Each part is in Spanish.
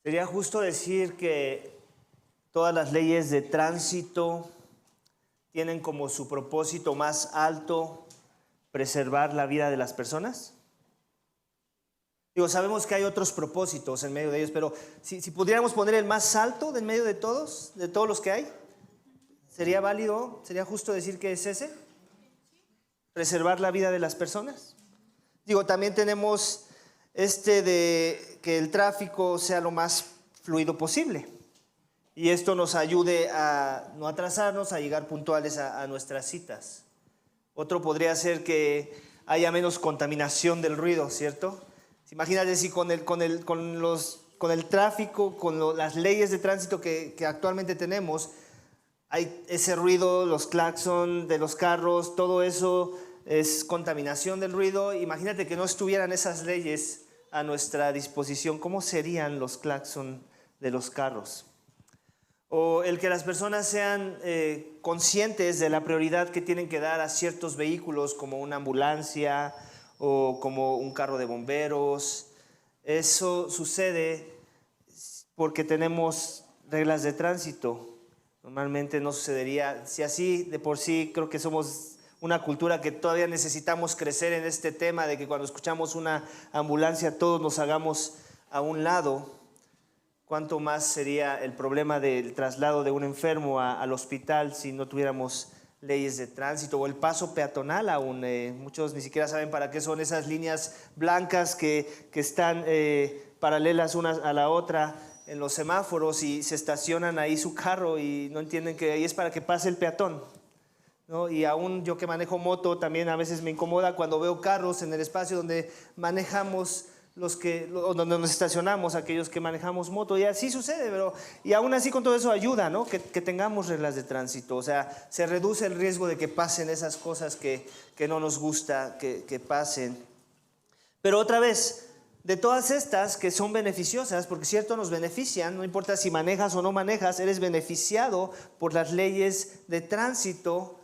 Sería justo decir que todas las leyes de tránsito tienen como su propósito más alto preservar la vida de las personas. Digo, sabemos que hay otros propósitos en medio de ellos, pero si pudiéramos poner el más alto de en medio de todos los que hay, ¿sería válido, sería justo decir que es ese? ¿Preservar la vida de las personas? Digo, también tenemos de que el tráfico sea lo más fluido posible y esto nos ayude a no atrasarnos, a llegar puntuales a nuestras citas. Otro podría ser que haya menos contaminación del ruido, ¿cierto? Imagínate si con el tráfico, con las leyes de tránsito que actualmente tenemos, hay ese ruido, los claxon de los carros, todo eso es contaminación del ruido. Imagínate que no estuvieran esas leyes a nuestra disposición. ¿Cómo serían los claxon de los carros? O el que las personas sean conscientes de la prioridad que tienen que dar a ciertos vehículos como una ambulancia o como un carro de bomberos. Eso sucede porque tenemos reglas de tránsito. Normalmente no sucedería, si así de por sí creo que somos una cultura que todavía necesitamos crecer en este tema de que cuando escuchamos una ambulancia todos nos hagamos a un lado. ¿Cuánto más sería el problema del traslado de un enfermo al hospital si no tuviéramos leyes de tránsito? O el paso peatonal aún. Muchos ni siquiera saben para qué son esas líneas blancas que están paralelas una a la otra en los semáforos y se estacionan ahí su carro y no entienden que ahí es para que pase el peatón, ¿no? Y aún yo que manejo moto también a veces me incomoda cuando veo carros en el espacio donde manejamos donde nos estacionamos, aquellos que manejamos moto, y así sucede, pero y aún así con todo eso ayuda, ¿no? Que tengamos reglas de tránsito, o sea, se reduce el riesgo de que pasen esas cosas que no nos gusta que pasen. Pero otra vez, de todas estas que son beneficiosas, porque cierto nos benefician, no importa si manejas o no manejas, eres beneficiado por las leyes de tránsito.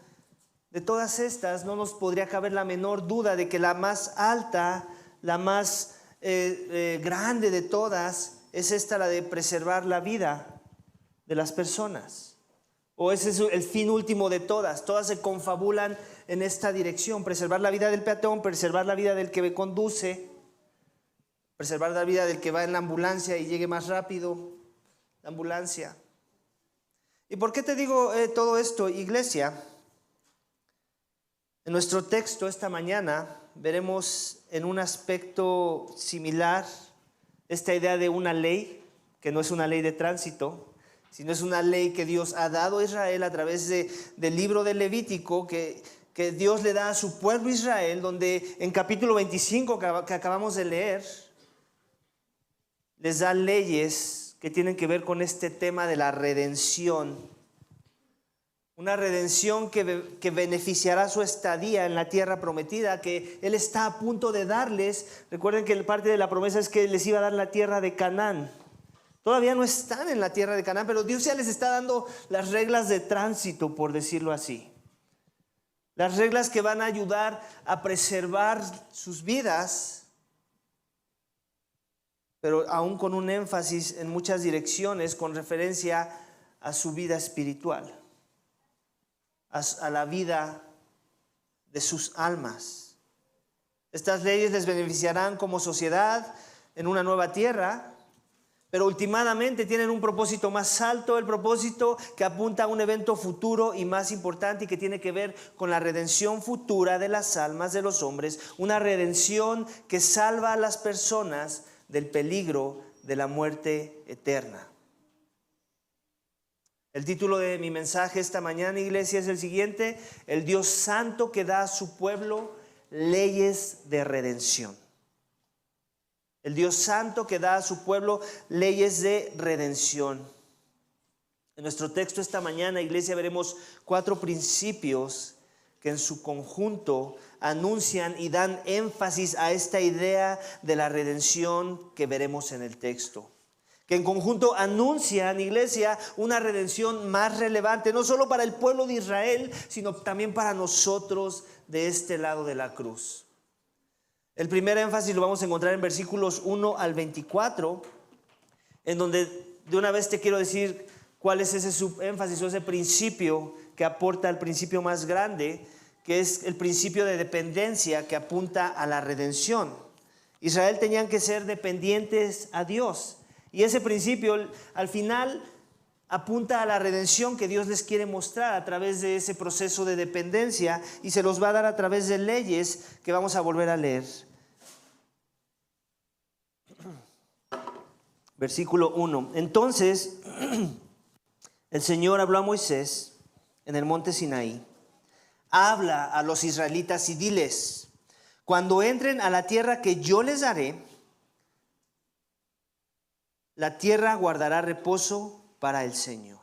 De todas estas no nos podría caber la menor duda de que la más alta, la más grande de todas es esta, la de preservar la vida de las personas. O ese es el fin último de todas. Todas se confabulan en esta dirección: preservar la vida del peatón, preservar la vida del que conduce, preservar la vida del que va en la ambulancia y llegue más rápido la ambulancia. ¿Y por qué te digo todo esto, iglesia? En nuestro texto esta mañana veremos en un aspecto similar esta idea de una ley, que no es una ley de tránsito, sino es una ley que Dios ha dado a Israel a través del libro de Levítico, que Dios le da a su pueblo Israel, donde en capítulo 25 que acabamos de leer, les da leyes que tienen que ver con este tema de la redención. Una redención que beneficiará su estadía en la tierra prometida, que Él está a punto de darles. Recuerden que parte de la promesa es que les iba a dar la tierra de Canaán. Todavía no están en la tierra de Canaán, pero Dios ya les está dando las reglas de tránsito, por decirlo así. Las reglas que van a ayudar a preservar sus vidas, pero aún con un énfasis en muchas direcciones con referencia a su vida espiritual, a la vida de sus almas. Estas leyes les beneficiarán como sociedad en una nueva tierra, pero últimamente tienen un propósito más alto, el propósito que apunta a un evento futuro y más importante, y que tiene que ver con la redención futura de las almas de los hombres, una redención que salva a las personas del peligro de la muerte eterna. El título de mi mensaje esta mañana, iglesia, es el siguiente: el Dios santo que da a su pueblo leyes de redención. El Dios santo que da a su pueblo leyes de redención. En nuestro texto esta mañana, iglesia, veremos 4 principios que en su conjunto anuncian y dan énfasis a esta idea de la redención que veremos en el texto. que en conjunto anuncian, iglesia, una redención más relevante, no solo para el pueblo de Israel, sino también para nosotros de este lado de la cruz. El primer énfasis lo vamos a encontrar en versículos 1 al 24, en donde de una vez te quiero decir cuál es ese subénfasis o ese principio que aporta al principio más grande, que es el principio de dependencia que apunta a la redención. Israel tenían que ser dependientes a Dios. Y ese principio al final apunta a la redención que Dios les quiere mostrar a través de ese proceso de dependencia, y se los va a dar a través de leyes que vamos a volver a leer. Versículo 1. Entonces el Señor habló a Moisés en el monte Sinaí. Habla a los israelitas y diles: cuando entren a la tierra que yo les daré, la tierra guardará reposo para el Señor.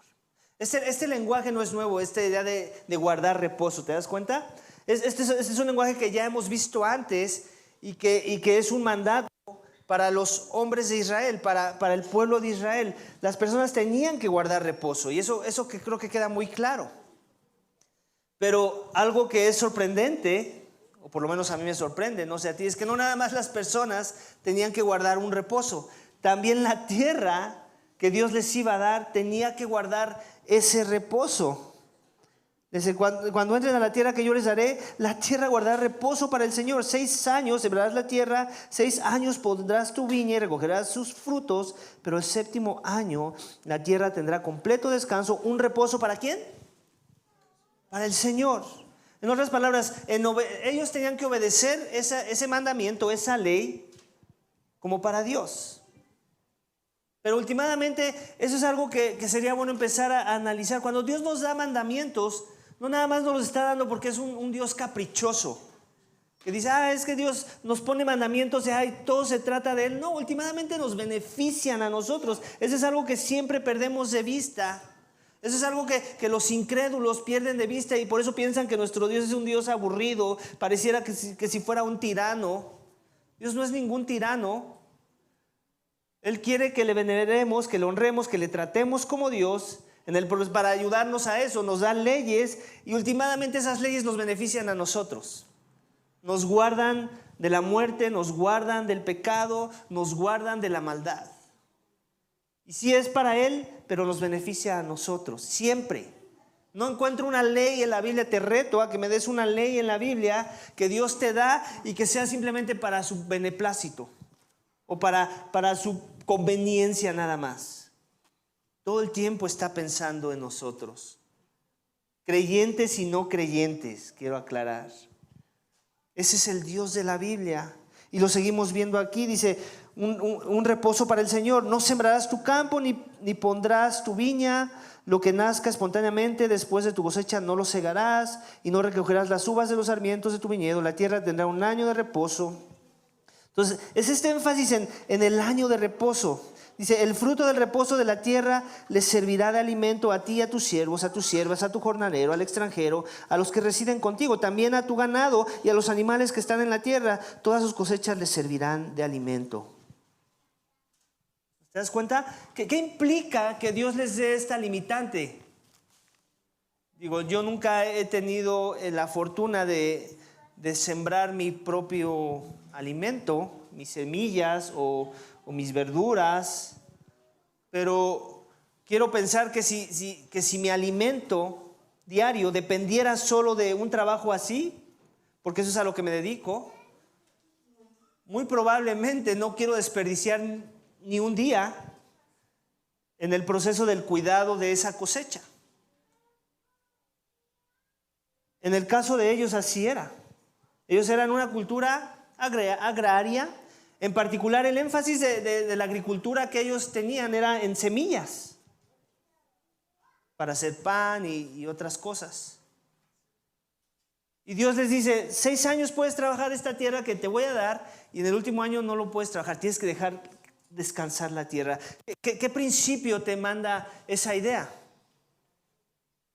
Este lenguaje no es nuevo, esta idea de guardar reposo, ¿te das cuenta? Este es un lenguaje que ya hemos visto antes y que es un mandato para los hombres de Israel, para el pueblo de Israel. Las personas tenían que guardar reposo, y eso que creo que queda muy claro. Pero algo que es sorprendente, o por lo menos a mí me sorprende, no sé a ti, es que no nada más las personas tenían que guardar un reposo. También la tierra que Dios les iba a dar tenía que guardar ese reposo. Dice: cuando entren a la tierra que yo les daré, la tierra guardará reposo para el Señor. 6 años sembrarás la tierra, 6 años pondrás tu viña y recogerás sus frutos, pero el 7º año la tierra tendrá completo descanso. ¿Un reposo para quién? Para el Señor. En otras palabras, ellos tenían que obedecer ese mandamiento, esa ley, como para Dios. Pero últimamente eso es algo que sería bueno empezar a analizar. Cuando Dios nos da mandamientos, no nada más nos los está dando porque es un Dios caprichoso, que dice: es que Dios nos pone mandamientos y todo se trata de Él. No, últimamente nos benefician a nosotros. Eso es algo que siempre perdemos de vista. Eso es algo que los incrédulos pierden de vista, y por eso piensan que nuestro Dios es un Dios aburrido, pareciera que si fuera un tirano. Dios no es ningún tirano. Él quiere que le veneremos, que le honremos, que le tratemos como Dios. Para ayudarnos a eso nos da leyes, y últimamente esas leyes nos benefician a nosotros. Nos guardan de la muerte, nos guardan del pecado, nos guardan de la maldad. Y sí es para Él, pero nos beneficia a nosotros, siempre. No encuentro una ley en la Biblia, te reto a que me des una ley en la Biblia que Dios te da y que sea simplemente para su beneplácito o para su conveniencia nada más. Todo el tiempo está pensando en nosotros. Creyentes y no creyentes, quiero aclarar. Ese es el Dios de la Biblia. Y lo seguimos viendo aquí, dice: un reposo para el Señor. No sembrarás tu campo ni pondrás tu viña. Lo que nazca espontáneamente después de tu cosecha no lo segarás, y no recogerás las uvas de los sarmientos de tu viñedo. La tierra tendrá un año de reposo. Entonces, es este énfasis en el año de reposo. Dice: el fruto del reposo de la tierra les servirá de alimento a ti y a tus siervos, a tus siervas, a tu jornalero, al extranjero, a los que residen contigo, también a tu ganado y a los animales que están en la tierra. Todas sus cosechas les servirán de alimento. ¿Te das cuenta? ¿Qué implica que Dios les dé esta limitante? Yo nunca he tenido la fortuna de sembrar mi propio alimento, mis semillas o mis verduras, pero quiero pensar que si mi alimento diario dependiera solo de un trabajo así, porque eso es a lo que me dedico, muy probablemente no quiero desperdiciar ni un día en el proceso del cuidado de esa cosecha. En el caso de ellos así era. Ellos eran una cultura agraria. En particular, el énfasis de la agricultura que ellos tenían era en semillas para hacer pan y otras cosas. Y Dios les dice: 6 años puedes trabajar esta tierra que te voy a dar, y en el último año no lo puedes trabajar, tienes que dejar descansar la tierra. ¿Qué principio te manda esa idea?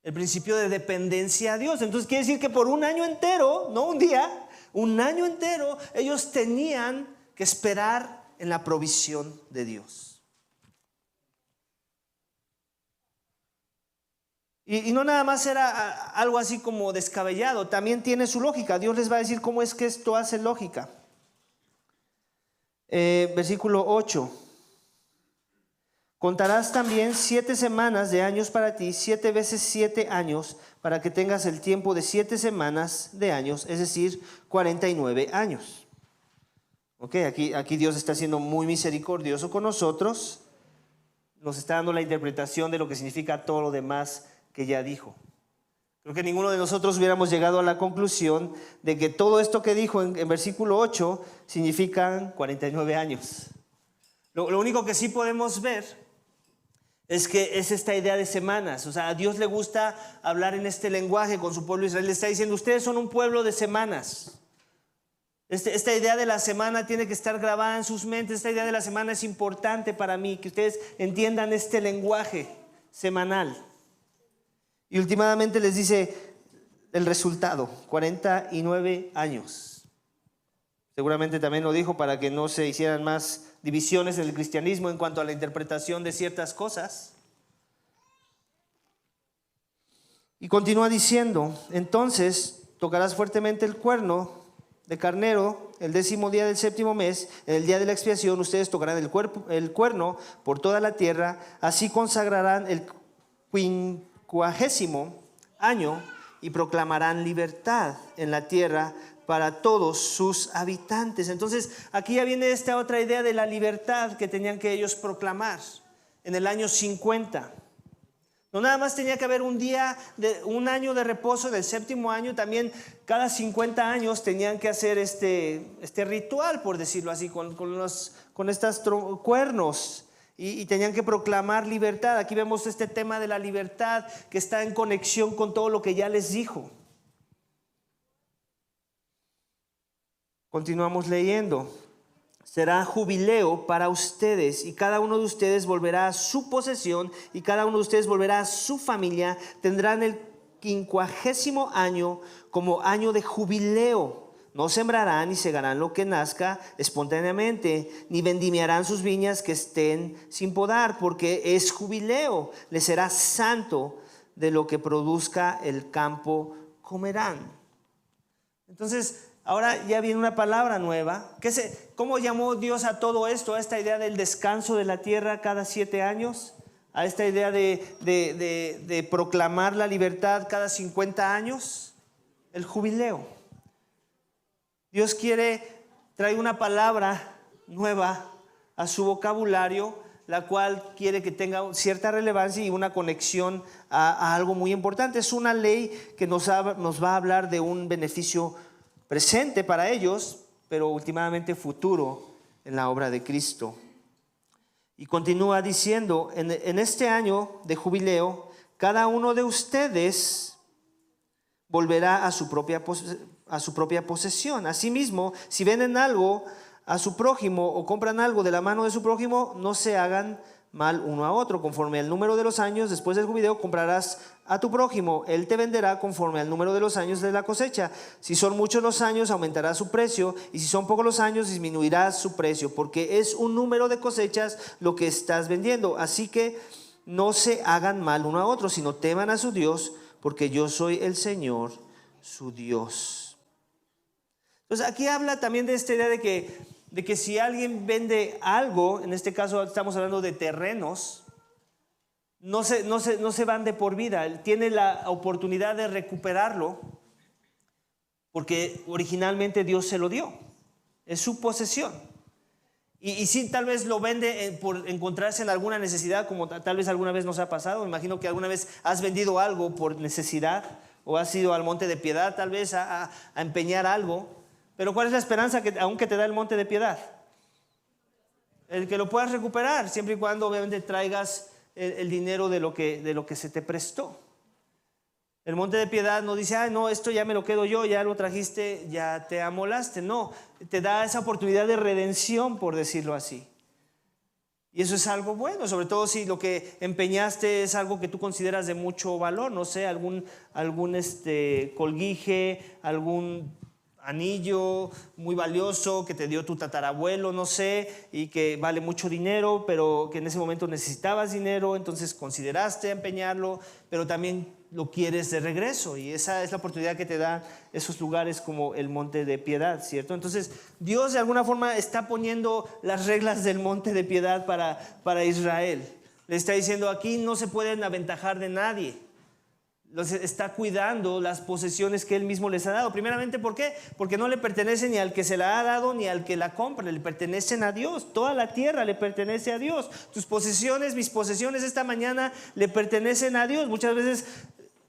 El principio de dependencia a Dios. Entonces quiere decir que por un año entero, no un día, un año entero, ellos tenían que esperar en la provisión de Dios. Y no nada más era algo así como descabellado, también tiene su lógica. Dios les va a decir cómo es que esto hace lógica. Versículo 8. Contarás también 7 semanas de años para ti, 7 veces 7 años, para que tengas el tiempo de 7 semanas de años, es decir, 49 años. Ok, aquí Dios está siendo muy misericordioso con nosotros. Nos está dando la interpretación de lo que significa todo lo demás que ya dijo. Creo que ninguno de nosotros hubiéramos llegado a la conclusión de que todo esto que dijo en versículo 8 significan 49 años. Lo único que sí podemos ver es que es esta idea de semanas. O sea, a Dios le gusta hablar en este lenguaje con su pueblo Israel. Le está diciendo, ustedes son un pueblo de semanas. Esta idea de la semana tiene que estar grabada en sus mentes. Esta idea de la semana es importante para mí, que ustedes entiendan este lenguaje semanal. Y últimamente les dice el resultado, 49 años. Seguramente también lo dijo para que no se hicieran más divisiones en el cristianismo en cuanto a la interpretación de ciertas cosas. Y continúa diciendo, entonces tocarás fuertemente el cuerno de carnero el 10º día del 7º mes, en el día de la expiación, ustedes tocarán el cuerno por toda la tierra, así consagrarán el 50º año y proclamarán libertad en la tierra para todos sus habitantes. Entonces aquí ya viene esta otra idea de la libertad que tenían que ellos proclamar en el año 50. No nada más tenía que haber un año de reposo del 7º año, también cada 50 años tenían que hacer este ritual, por decirlo así, con estos cuernos y tenían que proclamar libertad. Aquí vemos este tema de la libertad que está en conexión con todo lo que ya les dijo. Continuamos leyendo. Será jubileo para ustedes y cada uno de ustedes volverá a su posesión y cada uno de ustedes volverá a su familia. Tendrán el 50º año como año de jubileo. No sembrarán ni segarán lo que nazca espontáneamente, ni vendimiarán sus viñas que estén sin podar, porque es jubileo. Les será santo, de lo que produzca el campo comerán. Entonces, ahora ya viene una palabra nueva. ¿Cómo llamó Dios a todo esto? A esta idea del descanso de la tierra cada 7 años. A esta idea de proclamar la libertad cada 50 años. El jubileo. Dios trae una palabra nueva a su vocabulario, la cual quiere que tenga cierta relevancia y una conexión a algo muy importante. Es una ley que nos va a hablar de un beneficio presente para ellos, pero últimamente futuro en la obra de Cristo. Y continúa diciendo, en este año de jubileo, cada uno de ustedes volverá a su propia posesión. Asimismo, si venden algo a su prójimo o compran algo de la mano de su prójimo, no se hagan mal uno a otro. Conforme al número de los años después del jubileo comprarás a tu prójimo, él te venderá conforme al número de los años de la cosecha. Si son muchos los años, aumentará su precio, y si son pocos los años, disminuirá su precio, porque es un número de cosechas lo que estás vendiendo. Así que no se hagan mal uno a otro, sino teman a su Dios, porque yo soy el Señor, su Dios. Entonces aquí habla también de esta idea de que si alguien vende algo, en este caso estamos hablando de terrenos, no se van de por vida. Él tiene la oportunidad de recuperarlo porque originalmente Dios se lo dio. Es su posesión. Y sí, tal vez lo vende por encontrarse en alguna necesidad, como tal vez alguna vez nos ha pasado. Me imagino que alguna vez has vendido algo por necesidad o has ido al Monte de Piedad tal vez a empeñar algo. Pero ¿cuál es la esperanza aunque te da el Monte de Piedad? El que lo puedas recuperar, siempre y cuando obviamente traigas el dinero de lo que se te prestó. El Monte de Piedad no dice, no, esto ya me lo quedo yo, ya lo trajiste, ya te amolaste. No, te da esa oportunidad de redención, por decirlo así. Y eso es algo bueno, sobre todo si lo que empeñaste es algo que tú consideras de mucho valor, no sé, algún colguije, algún anillo muy valioso que te dio tu tatarabuelo, no sé, y que vale mucho dinero, pero que en ese momento necesitabas dinero, entonces consideraste empeñarlo, pero también lo quieres de regreso. Y esa es la oportunidad que te da esos lugares como el Monte de Piedad, ¿cierto? Entonces, Dios de alguna forma está poniendo las reglas del Monte de Piedad para Israel. Le está diciendo, aquí no se pueden aventajar de nadie. Los está cuidando las posesiones que Él mismo les ha dado. Primeramente, ¿por qué? Porque no le pertenece ni al que se la ha dado ni al que la compra, le pertenecen a Dios. Toda la tierra le pertenece a Dios. Tus posesiones, mis posesiones esta mañana le pertenecen a Dios. Muchas veces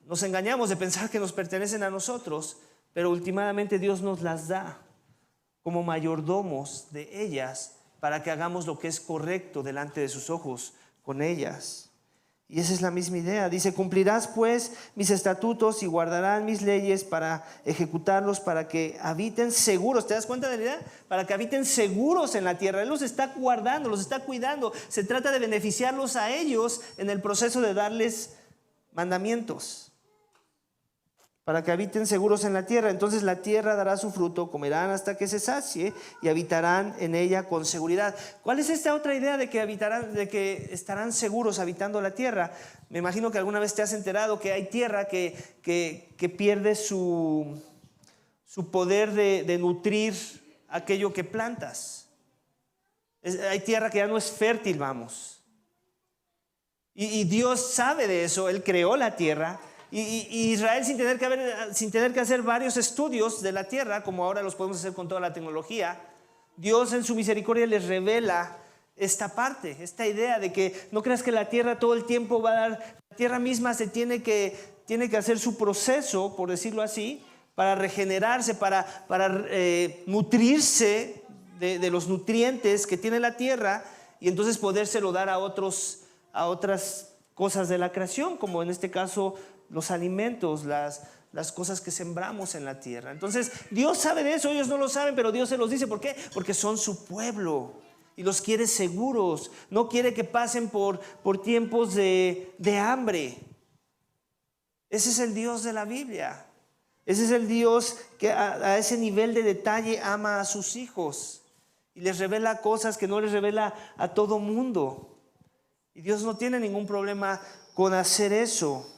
nos engañamos de pensar que nos pertenecen a nosotros, pero últimamente Dios nos las da como mayordomos de ellas para que hagamos lo que es correcto delante de sus ojos con ellas. Y esa es la misma idea. Dice, cumplirás pues mis estatutos y guardarán mis leyes para ejecutarlos, para que habiten seguros. ¿Te das cuenta de la idea? Para que habiten seguros en la tierra. Él los está guardando, los está cuidando. Se trata de beneficiarlos a ellos en el proceso de darles mandamientos. Para que habiten seguros en la tierra. Entonces la tierra dará su fruto, comerán hasta que se sacie y habitarán en ella con seguridad. ¿Cuál es esta otra idea de que estarán seguros habitando la tierra? Me imagino que alguna vez te has enterado que hay tierra que pierde su poder de nutrir aquello que plantas. Hay tierra que ya no es fértil, vamos. Y Dios sabe de eso. Él creó la tierra. Y Israel sin tener que hacer varios estudios de la tierra, como ahora los podemos hacer con toda la tecnología, Dios en su misericordia les revela esta parte, esta idea de que no creas que la tierra todo el tiempo va a dar, la tierra misma se tiene que hacer su proceso, por decirlo así, para regenerarse, para nutrirse de los nutrientes que tiene la tierra y entonces podérselo dar a otras cosas de la creación, como en este caso los alimentos, las cosas que sembramos en la tierra. Entonces Dios sabe de eso, ellos no lo saben, pero Dios se los dice. ¿Por qué? Porque son su pueblo y los quiere seguros. No quiere que pasen por tiempos de hambre. Ese es el Dios de la Biblia. Ese es el Dios que a ese nivel de detalle ama a sus hijos y les revela cosas que no les revela a todo mundo. Y Dios no tiene ningún problema con hacer eso.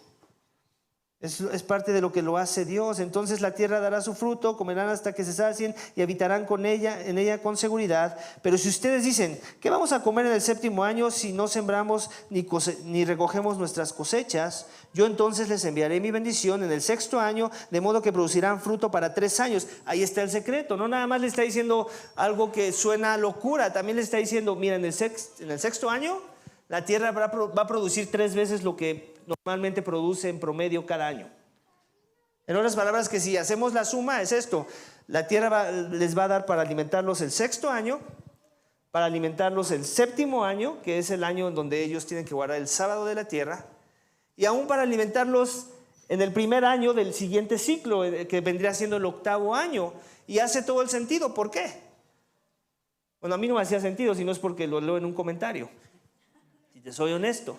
Es parte de lo que lo hace Dios. Entonces la tierra dará su fruto, comerán hasta que se sacien y habitarán en ella con seguridad. Pero si ustedes dicen, ¿qué vamos a comer en el séptimo año si no sembramos ni recogemos nuestras cosechas? Yo entonces les enviaré mi bendición en el sexto año, de modo que producirán fruto para 3 años. Ahí está el secreto. No nada más le está diciendo algo que suena a locura, también le está diciendo, mira, en el sexto año la tierra va a producir 3 veces lo que normalmente produce en promedio cada año. En otras palabras, que si hacemos la suma es esto: la tierra les va a dar para alimentarlos el sexto año, para alimentarlos el séptimo año, que es el año en donde ellos tienen que guardar el sábado de la tierra, y aún para alimentarlos en el primer año del siguiente ciclo, que vendría siendo el octavo año. Y hace todo el sentido. ¿Por qué? Bueno, a mí no me hacía sentido, si no es porque lo leo en un comentario, si te soy honesto.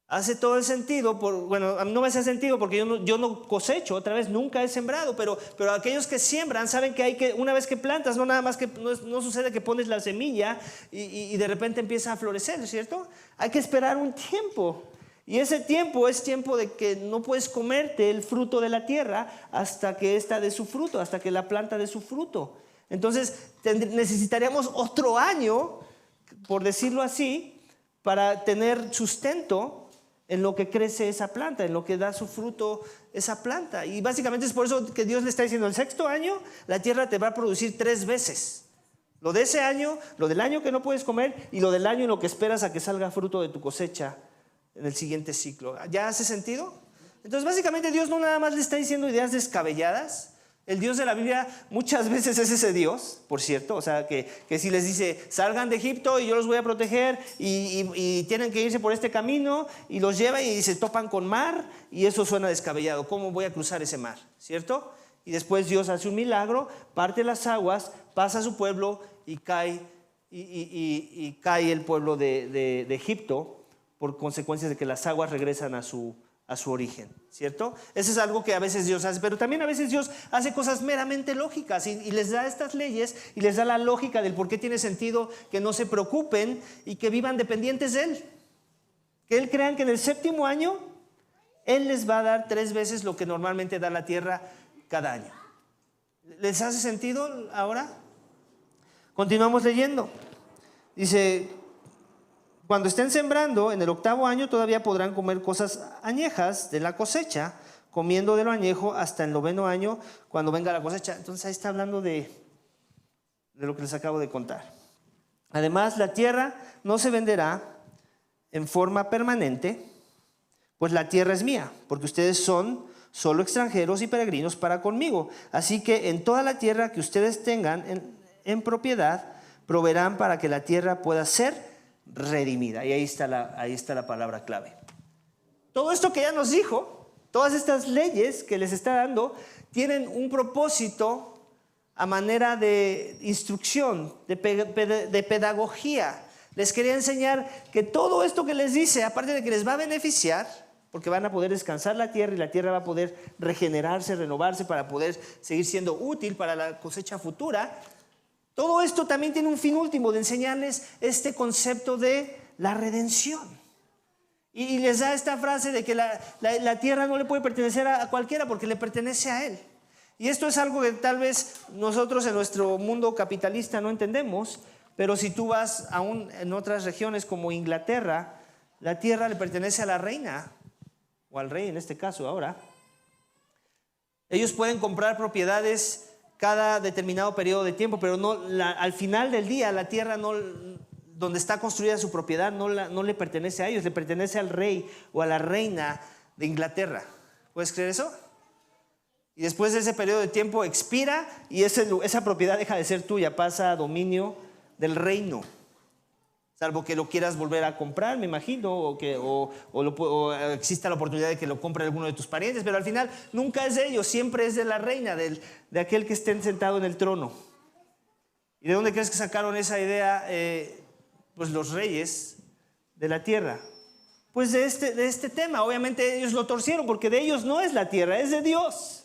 Hace todo el sentido, bueno, a mí no me hace sentido porque yo no cosecho, otra vez, nunca he sembrado, pero aquellos que siembran saben que una vez que plantas, no nada más que no sucede que pones la semilla y de repente empieza a florecer, ¿cierto? Hay que esperar un tiempo. Y ese tiempo es tiempo de que no puedes comerte el fruto de la tierra hasta que ésta dé su fruto, hasta que la planta dé su fruto. Entonces necesitaríamos otro año, por decirlo así, para tener sustento en lo que crece esa planta, en lo que da su fruto esa planta. Y básicamente es por eso que Dios le está diciendo, el sexto año la tierra te va a producir 3 veces. Lo de ese año, lo del año que no puedes comer y lo del año en lo que esperas a que salga fruto de tu cosecha en el siguiente ciclo. ¿Ya hace sentido? Entonces básicamente Dios no nada más le está diciendo ideas descabelladas. El Dios de la Biblia muchas veces es ese Dios, por cierto, o sea, que si les dice, salgan de Egipto y yo los voy a proteger y tienen que irse por este camino, y los lleva y se topan con mar, y eso suena descabellado. ¿Cómo voy a cruzar ese mar? ¿Cierto? Y después Dios hace un milagro, parte las aguas, pasa a su pueblo y cae el pueblo de Egipto por consecuencias de que las aguas regresan a su origen, ¿cierto? Eso es algo que a veces Dios hace, pero también a veces Dios hace cosas meramente lógicas y les da estas leyes y les da la lógica del por qué tiene sentido que no se preocupen y que vivan dependientes de Él. Que Él crean que en el séptimo año Él les va a dar 3 veces lo que normalmente da la tierra cada año. ¿Les hace sentido ahora? Continuamos leyendo. Dice, cuando estén sembrando, en el 8º año todavía podrán comer cosas añejas de la cosecha, comiendo de lo añejo hasta el 9º año, cuando venga la cosecha. Entonces ahí está hablando de lo que les acabo de contar. Además, la tierra no se venderá en forma permanente, pues la tierra es mía, porque ustedes son solo extranjeros y peregrinos para conmigo. Así que en toda la tierra que ustedes tengan en propiedad, proveerán para que la tierra pueda ser redimida. Y ahí está la palabra clave. Todo esto que ya nos dijo, todas estas leyes que les está dando, tienen un propósito a manera de instrucción, de pedagogía. Les quería enseñar que todo esto que les dice, aparte de que les va a beneficiar, porque van a poder descansar la tierra y la tierra va a poder regenerarse, renovarse para poder seguir siendo útil para la cosecha futura. Todo esto también tiene un fin último de enseñarles este concepto de la redención. Y les da esta frase de que la tierra no le puede pertenecer a cualquiera porque le pertenece a Él. Y esto es algo que tal vez nosotros en nuestro mundo capitalista no entendemos, pero si tú vas aún en otras regiones como Inglaterra, la tierra le pertenece a la reina, o al rey en este caso ahora. Ellos pueden comprar propiedades cada determinado periodo de tiempo, pero no, al final del día la tierra no, donde está construida su propiedad no le pertenece a ellos, le pertenece al rey o a la reina de Inglaterra. ¿Puedes creer eso? Y después de ese periodo de tiempo expira y esa propiedad deja de ser tuya, pasa a dominio del reino. Salvo que lo quieras volver a comprar, me imagino, o exista la oportunidad de que lo compre alguno de tus parientes, pero al final nunca es de ellos, siempre es de la reina, de aquel que esté sentado en el trono. ¿Y de dónde crees que sacaron esa idea? Pues los reyes de la tierra. Pues de este tema, obviamente ellos lo torcieron, porque de ellos no es la tierra, es de Dios.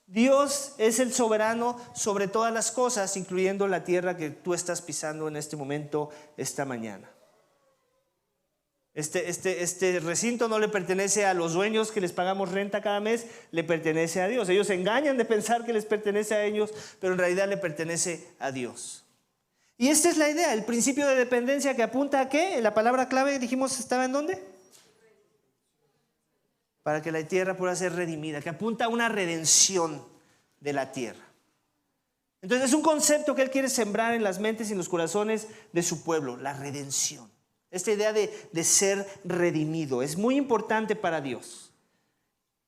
Dios es el soberano sobre todas las cosas, incluyendo la tierra que tú estás pisando en este momento, esta mañana. Este recinto no le pertenece a los dueños que les pagamos renta cada mes, le pertenece a Dios. Ellos se engañan de pensar que les pertenece a ellos, pero en realidad le pertenece a Dios. Y esta es la idea, el principio de dependencia que apunta a ¿qué? La palabra clave dijimos estaba ¿en dónde? Para que la tierra pueda ser redimida, que apunta a una redención de la tierra. Entonces es un concepto que Él quiere sembrar en las mentes y en los corazones de su pueblo, la redención. Esta idea de ser redimido es muy importante para Dios.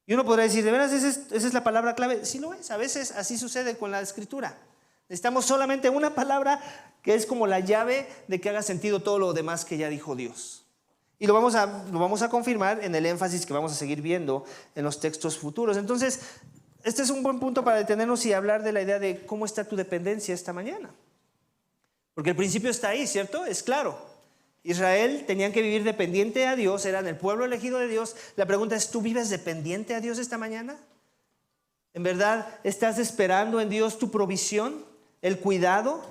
Y uno podrá decir, ¿de veras esa es la palabra clave? Sí lo es, a veces así sucede con la Escritura. Necesitamos solamente una palabra que es como la llave de que haga sentido todo lo demás que ya dijo Dios. Y lo vamos a confirmar en el énfasis que vamos a seguir viendo en los textos futuros. Entonces, este es un buen punto para detenernos y hablar de la idea de cómo está tu dependencia esta mañana. Porque el principio está ahí, ¿cierto? Es claro. Israel tenían que vivir dependiente a Dios, eran el pueblo elegido de Dios. La pregunta es, ¿tú vives dependiente a Dios esta mañana? ¿En verdad estás esperando en Dios tu provisión, el cuidado,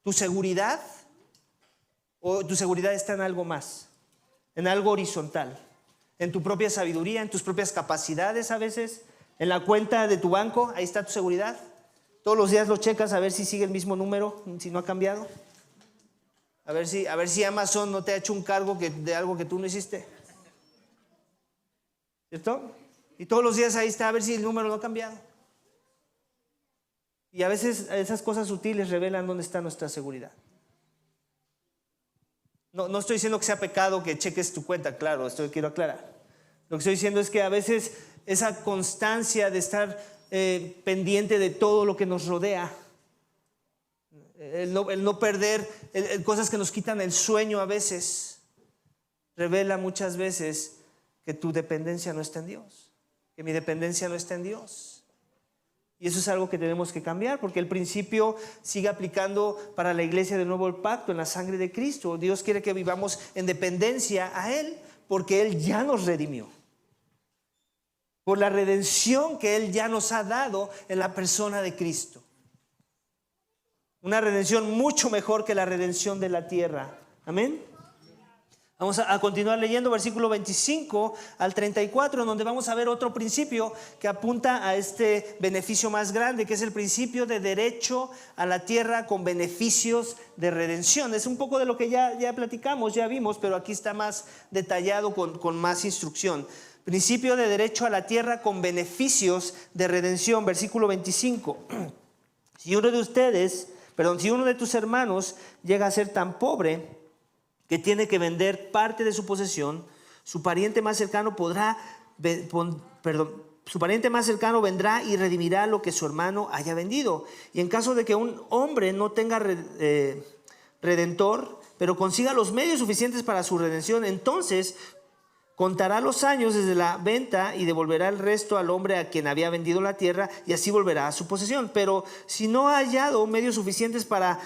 tu seguridad? ¿O tu seguridad está en algo más? En algo horizontal, en tu propia sabiduría, en tus propias capacidades a veces, en la cuenta de tu banco, ahí está tu seguridad. Todos los días lo checas a ver si sigue el mismo número, si no ha cambiado. A ver si Amazon no te ha hecho un cargo de algo que tú no hiciste. ¿Cierto? Y todos los días ahí está a ver si el número no ha cambiado. Y a veces esas cosas sutiles revelan dónde está nuestra seguridad. No estoy diciendo que sea pecado que cheques tu cuenta, claro, esto quiero aclarar. Lo que estoy diciendo es que a veces esa constancia de estar pendiente de todo lo que nos rodea, el no perder cosas que nos quitan el sueño a veces, revela muchas veces que tu dependencia no está en Dios, que mi dependencia no está en Dios. Y eso es algo que tenemos que cambiar, porque el principio sigue aplicando para la iglesia del nuevo pacto, en la sangre de Cristo. Dios quiere que vivamos en dependencia a Él, porque Él ya nos redimió. Por la redención que Él ya nos ha dado en la persona de Cristo. Una redención mucho mejor que la redención de la tierra. Amén. Vamos a continuar leyendo versículo 25 al 34, donde vamos a ver otro principio que apunta a este beneficio más grande, que es el principio de derecho a la tierra con beneficios de redención. Es un poco de lo que ya platicamos, ya vimos, pero aquí está más detallado con más instrucción. Principio de derecho a la tierra con beneficios de redención, versículo 25. Si uno de tus hermanos llega a ser tan pobre que tiene que vender parte de su posesión, su pariente más cercano vendrá y redimirá lo que su hermano haya vendido. Y en caso de que un hombre no tenga redentor, pero consiga los medios suficientes para su redención, entonces contará los años desde la venta y devolverá el resto al hombre a quien había vendido la tierra, y así volverá a su posesión. Pero si no ha hallado medios suficientes para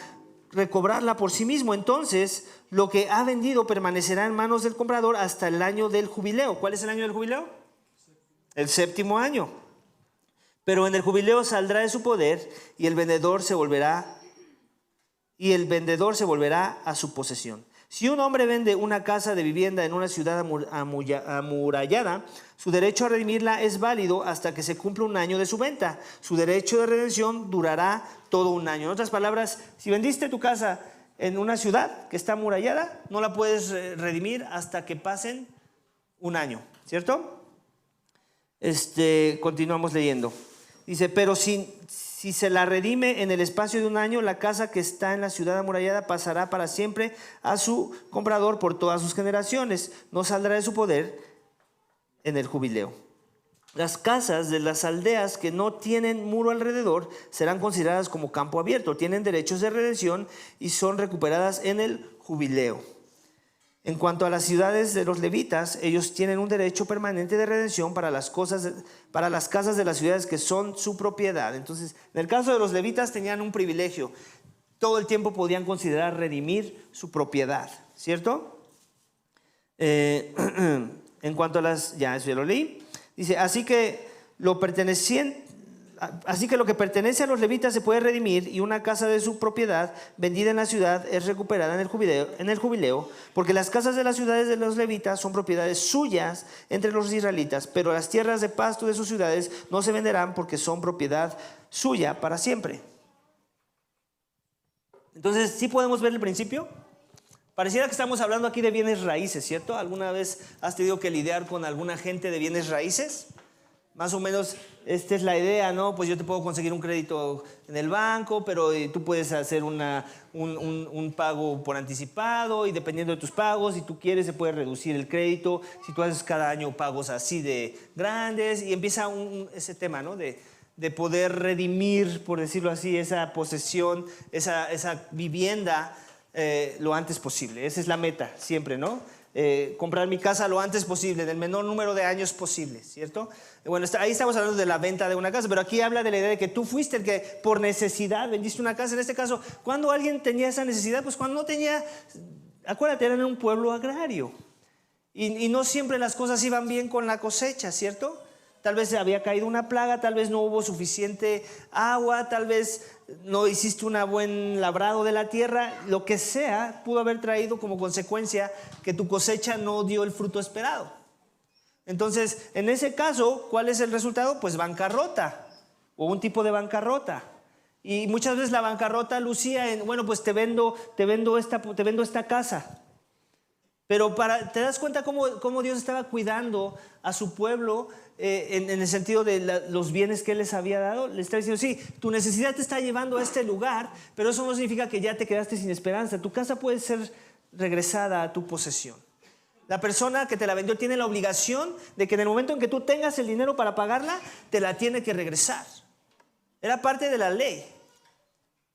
recobrarla por sí mismo, entonces lo que ha vendido permanecerá en manos del comprador hasta el año del jubileo. ¿Cuál es el año del jubileo? El 7º año. Pero en el jubileo saldrá de su poder y el vendedor se volverá a su posesión. Si un hombre vende una casa de vivienda en una ciudad amurallada, su derecho a redimirla es válido hasta que se cumpla un año de su venta. Su derecho de redención durará todo un año. En otras palabras, si vendiste tu casa en una ciudad que está amurallada, no la puedes redimir hasta que pasen un año, ¿cierto? Continuamos leyendo. Dice, pero si se la redime en el espacio de un año, la casa que está en la ciudad amurallada pasará para siempre a su comprador por todas sus generaciones. No saldrá de su poder en el jubileo. Las casas de las aldeas que no tienen muro alrededor serán consideradas como campo abierto, tienen derechos de redención y son recuperadas en el jubileo. En cuanto a las ciudades de los levitas, ellos tienen un derecho permanente de redención para las casas de las ciudades que son su propiedad. Entonces, en el caso de los levitas tenían un privilegio. Todo el tiempo podían considerar redimir su propiedad, ¿cierto? En cuanto a eso ya lo leí. Dice, así que lo que pertenece a los levitas se puede redimir, y una casa de su propiedad vendida en la ciudad es recuperada en el jubileo, porque las casas de las ciudades de los levitas son propiedades suyas entre los israelitas, pero las tierras de pasto de sus ciudades no se venderán porque son propiedad suya para siempre. Entonces, ¿sí podemos ver el principio? Pareciera que estamos hablando aquí de bienes raíces, ¿cierto? ¿Alguna vez has tenido que lidiar con alguna gente de bienes raíces? Más o menos esta es la idea, ¿no? Pues yo te puedo conseguir un crédito en el banco, pero tú puedes hacer un pago por anticipado, y dependiendo de tus pagos, si tú quieres, se puede reducir el crédito. Si tú haces cada año pagos así de grandes, y empieza ese tema, ¿no? De poder redimir, por decirlo así, esa posesión, esa vivienda lo antes posible. Esa es la meta siempre, ¿no? Comprar mi casa lo antes posible, en el menor número de años posible, ¿cierto? Bueno, ahí estamos hablando de la venta de una casa, pero aquí habla de la idea de que tú fuiste el que por necesidad vendiste una casa. En este caso, ¿cuándo alguien tenía esa necesidad? Pues cuando no tenía, acuérdate, eran un pueblo agrario, y no siempre las cosas iban bien con la cosecha, ¿cierto? Tal vez había caído una plaga, tal vez no hubo suficiente agua, tal vez no hiciste un buen labrado de la tierra. Lo que sea pudo haber traído como consecuencia que tu cosecha no dio el fruto esperado. Entonces, en ese caso, ¿cuál es el resultado? Pues bancarrota, o un tipo de bancarrota. Y muchas veces la bancarrota lucía en, bueno, pues te vendo esta casa. Pero ¿te das cuenta cómo Dios estaba cuidando a su pueblo en el sentido de los bienes que Él les había dado? Le está diciendo, sí, tu necesidad te está llevando a este lugar, pero eso no significa que ya te quedaste sin esperanza. Tu casa puede ser regresada a tu posesión. La persona que te la vendió tiene la obligación de que en el momento en que tú tengas el dinero para pagarla, te la tiene que regresar. Era parte de la ley.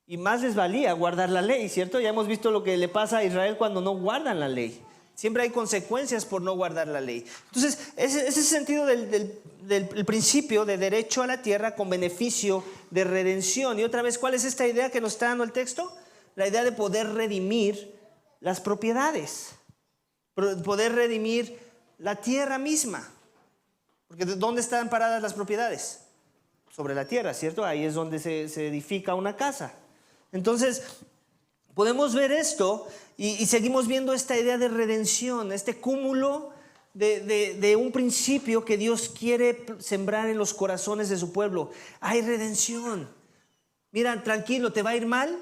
Y más les valía guardar la ley, ¿cierto? Ya hemos visto lo que le pasa a Israel cuando no guardan la ley. Siempre hay consecuencias por no guardar la ley. Entonces, ese sentido del principio de derecho a la tierra con beneficio de redención. Y otra vez, ¿cuál es esta idea que nos está dando el texto? La idea de poder redimir las propiedades, poder redimir la tierra misma. Porque ¿dónde están paradas las propiedades? Sobre la tierra, ¿cierto? Ahí es donde se edifica una casa. Entonces, podemos ver esto y seguimos viendo esta idea de redención, este cúmulo de un principio que Dios quiere sembrar en los corazones de su pueblo. Hay redención. Mira, tranquilo, ¿te va a ir mal?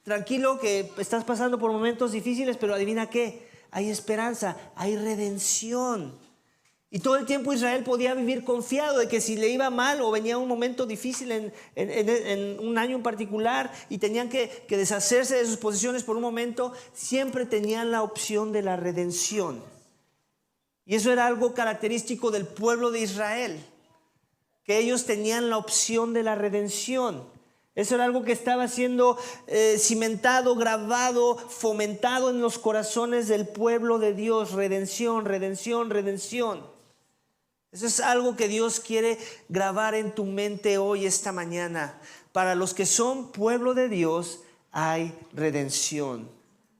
Tranquilo que estás pasando por momentos difíciles, pero adivina qué, hay esperanza, hay redención. Y todo el tiempo Israel podía vivir confiado de que si le iba mal o venía un momento difícil en un año en particular y tenían que deshacerse de sus posesiones por un momento, siempre tenían la opción de la redención. Y eso era algo característico del pueblo de Israel, que ellos tenían la opción de la redención. Eso era algo que estaba siendo cimentado, grabado, fomentado en los corazones del pueblo de Dios. Redención, redención, redención. Eso es algo que Dios quiere grabar en tu mente hoy, esta mañana. Para los que son pueblo de Dios, hay redención.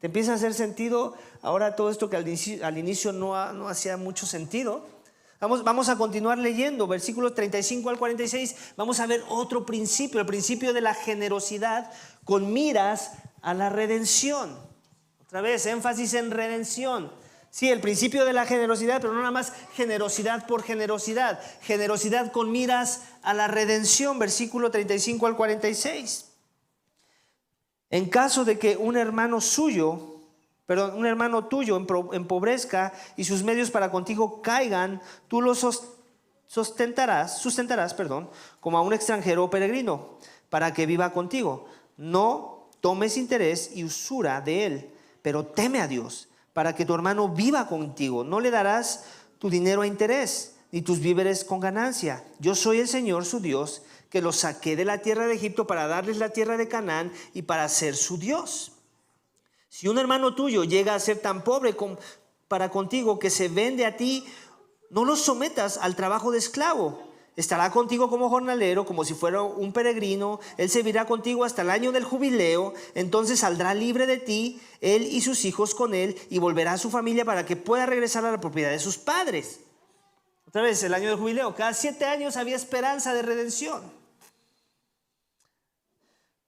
¿Te empieza a hacer sentido ahora todo esto que al inicio no hacía mucho sentido? Vamos a continuar leyendo, versículos 35 al 46. Vamos a ver otro principio, el principio de la generosidad con miras a la redención. Otra vez, énfasis en redención. Sí, el principio de la generosidad, pero no nada más generosidad por generosidad. Generosidad con miras a la redención, versículo 35 al 46. En caso de que un hermano tuyo empobrezca y sus medios para contigo caigan, tú los sustentarás, como a un extranjero o peregrino, para que viva contigo. No tomes interés y usura de él, pero teme a Dios, para que tu hermano viva contigo. No le darás tu dinero a interés, ni tus víveres con ganancia. Yo soy el Señor, su Dios, que los saqué de la tierra de Egipto para darles la tierra de Canaán y para ser su Dios. Si un hermano tuyo llega a ser tan pobre para contigo que se vende a ti, no lo sometas al trabajo de esclavo. Estará contigo como jornalero, como si fuera un peregrino. Él servirá contigo hasta el año del jubileo. Entonces saldrá libre de ti, él y sus hijos con él, y volverá a su familia para que pueda regresar a la propiedad de sus padres. Otra vez, el año del jubileo. Cada 7 años había esperanza de redención.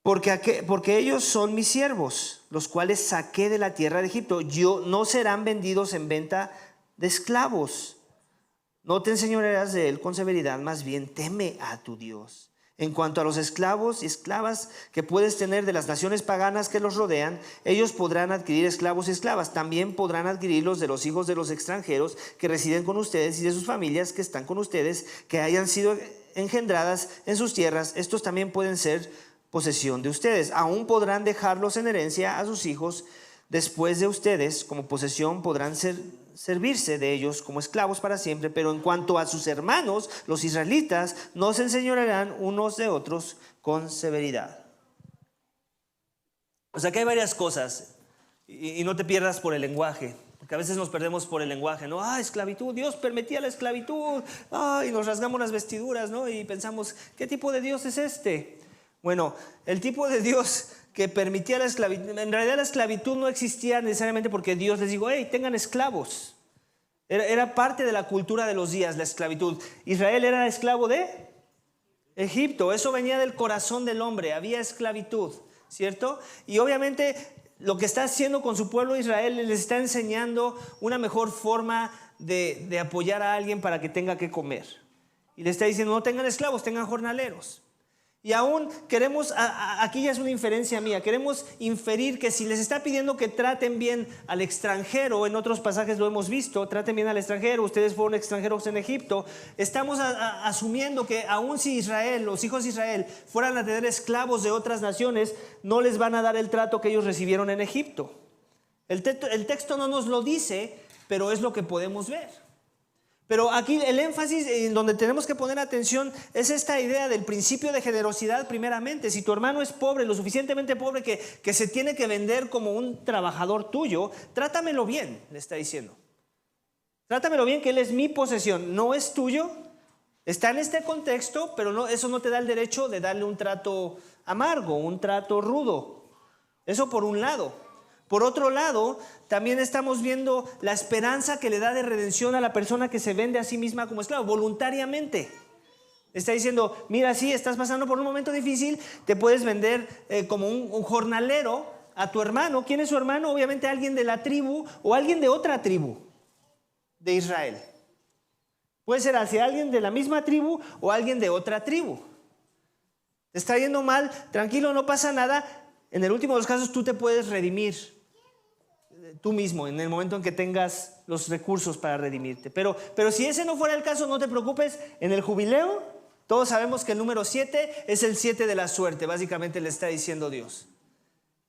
Porque ellos son mis siervos, los cuales saqué de la tierra de Egipto. No serán vendidos en venta de esclavos. No te enseñorearás de él con severidad, más bien teme a tu Dios. En cuanto a los esclavos y esclavas que puedes tener de las naciones paganas que los rodean, ellos podrán adquirir esclavos y esclavas. También podrán adquirirlos de los hijos de los extranjeros que residen con ustedes y de sus familias que están con ustedes, que hayan sido engendradas en sus tierras. Estos también pueden ser posesión de ustedes. Aún podrán dejarlos en herencia a sus hijos después de ustedes. Como posesión podrán servirse de ellos como esclavos para siempre. Pero en cuanto a sus hermanos, los israelitas, no se enseñorearán unos de otros con severidad. O sea que hay varias cosas, y no te pierdas por el lenguaje, porque a veces nos perdemos por el lenguaje, ¿no? Esclavitud, Dios permitía la esclavitud, y nos rasgamos las vestiduras, ¿no? Y pensamos, ¿qué tipo de Dios es este? Bueno, el tipo de Dios que permitía la esclavitud, en realidad la esclavitud no existía necesariamente porque Dios les dijo, tengan esclavos. Era parte de la cultura de los días, la esclavitud. Israel era esclavo de Egipto, eso venía del corazón del hombre, había esclavitud, ¿cierto? Y obviamente lo que está haciendo con su pueblo Israel, les está enseñando una mejor forma de apoyar a alguien para que tenga que comer. Y le está diciendo, no tengan esclavos, tengan jornaleros. Y aún queremos, aquí ya es una inferencia mía, queremos inferir que si les está pidiendo que traten bien al extranjero, en otros pasajes lo hemos visto, traten bien al extranjero, ustedes fueron extranjeros en Egipto, estamos asumiendo que aún si Israel, los hijos de Israel, fueran a tener esclavos de otras naciones, no les van a dar el trato que ellos recibieron en Egipto. El texto no nos lo dice, pero es lo que podemos ver. Pero aquí el énfasis en donde tenemos que poner atención es esta idea del principio de generosidad primeramente. Si tu hermano es pobre, lo suficientemente pobre que se tiene que vender como un trabajador tuyo, trátamelo bien, le está diciendo. Trátamelo bien, que él es mi posesión, no es tuyo. Está en este contexto, pero eso no te da el derecho de darle un trato amargo, un trato rudo. Eso por un lado. Por otro lado, también estamos viendo la esperanza que le da de redención a la persona que se vende a sí misma como esclavo, voluntariamente. Está diciendo, mira, sí, estás pasando por un momento difícil, te puedes vender como un jornalero a tu hermano. ¿Quién es su hermano? Obviamente alguien de la tribu o alguien de otra tribu de Israel. Puede ser hacia alguien de la misma tribu o alguien de otra tribu. Te está yendo mal, tranquilo, no pasa nada. En el último de los casos tú te puedes redimir tú mismo en el momento en que tengas los recursos para redimirte. Pero si ese no fuera el caso, no te preocupes. En el jubileo, todos sabemos que el número 7 es el 7 de la suerte, básicamente le está diciendo Dios.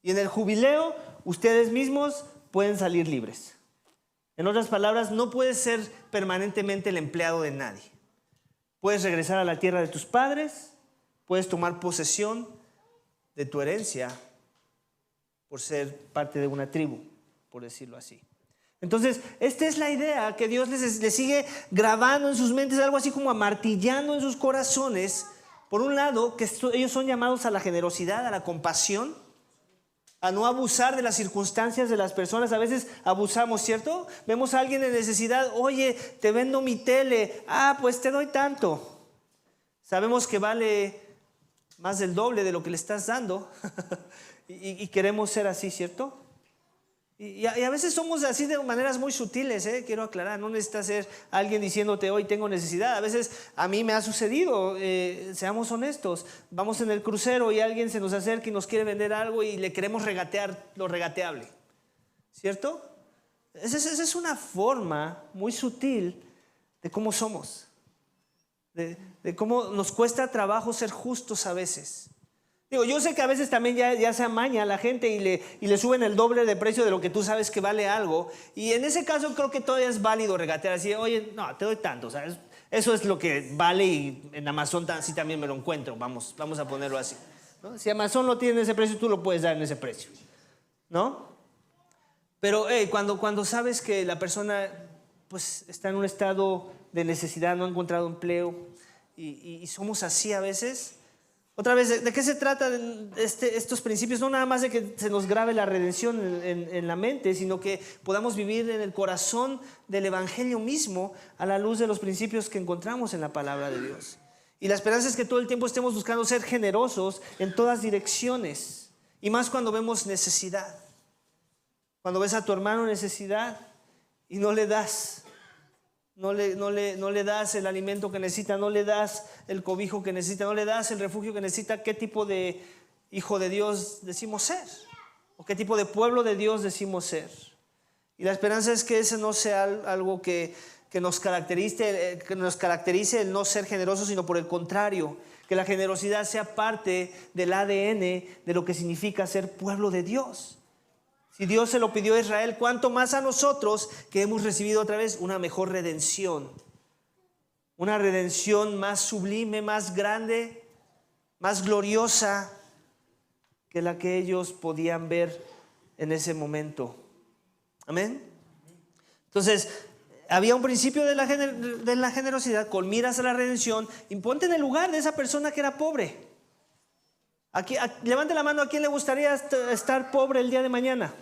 Y en el jubileo, ustedes mismos pueden salir libres. En otras palabras, no puedes ser permanentemente el empleado de nadie. Puedes regresar a la tierra de tus padres, puedes tomar posesión de tu herencia por ser parte de una tribu, por decirlo así. Entonces, esta es la idea que Dios les sigue grabando en sus mentes, algo así como amartillando en sus corazones. Por un lado, que ellos son llamados a la generosidad, a la compasión, a no abusar de las circunstancias de las personas. A veces abusamos, ¿cierto? Vemos a alguien en necesidad, oye, te vendo mi tele, pues te doy tanto. Sabemos que vale más del doble de lo que le estás dando y queremos ser así, ¿cierto? Y a veces somos así de maneras muy sutiles, quiero aclarar, no necesitas ser alguien diciéndote hoy tengo necesidad. A veces a mí me ha sucedido, seamos honestos, vamos en el crucero y alguien se nos acerca y nos quiere vender algo y le queremos regatear lo regateable, ¿cierto? Esa es una forma muy sutil de cómo somos, de cómo nos cuesta trabajo ser justos a veces. Digo, yo sé que a veces también ya se amaña a la gente y le suben el doble de precio de lo que tú sabes que vale algo. Y en ese caso creo que todavía es válido regatear así, oye, no, te doy tanto, ¿sabes? Eso es lo que vale y en Amazon así también me lo encuentro, vamos a ponerlo así, ¿no? Si Amazon lo tiene en ese precio, tú lo puedes dar en ese precio, ¿no? Pero cuando sabes que la persona pues, está en un estado de necesidad, no ha encontrado empleo y somos así a veces. Otra vez, ¿de qué se trata estos principios? No nada más de que se nos grabe la redención en la mente, sino que podamos vivir en el corazón del Evangelio mismo a la luz de los principios que encontramos en la palabra de Dios. Y la esperanza es que todo el tiempo estemos buscando ser generosos en todas direcciones, y más cuando vemos necesidad. Cuando ves a tu hermano en necesidad y no le das. No le das el alimento que necesita, no le das el cobijo que necesita, no le das el refugio que necesita. ¿Qué tipo de hijo de Dios decimos ser? ¿O qué tipo de pueblo de Dios decimos ser? Y la esperanza es que ese no sea algo que nos caracterice el no ser generosos, sino por el contrario, que la generosidad sea parte del ADN de lo que significa ser pueblo de Dios. Si Dios se lo pidió a Israel, ¿cuánto más a nosotros que hemos recibido otra vez una mejor redención? Una redención más sublime, más grande, más gloriosa que la que ellos podían ver en ese momento. Amén. Entonces, había un principio de la generosidad con miras a la redención. Y ponte en el lugar de esa persona que era pobre. Levante la mano, ¿a quién le gustaría estar pobre el día de mañana?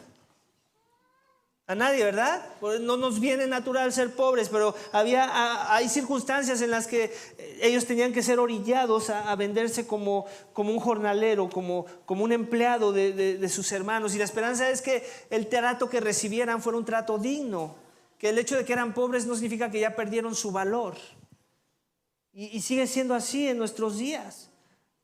A nadie, ¿verdad? No nos viene natural ser pobres, pero hay circunstancias en las que ellos tenían que ser orillados a venderse como un jornalero, como un empleado de sus hermanos. Y la esperanza es que el trato que recibieran fuera un trato digno, que el hecho de que eran pobres no significa que ya perdieron su valor. Y sigue siendo así en nuestros días.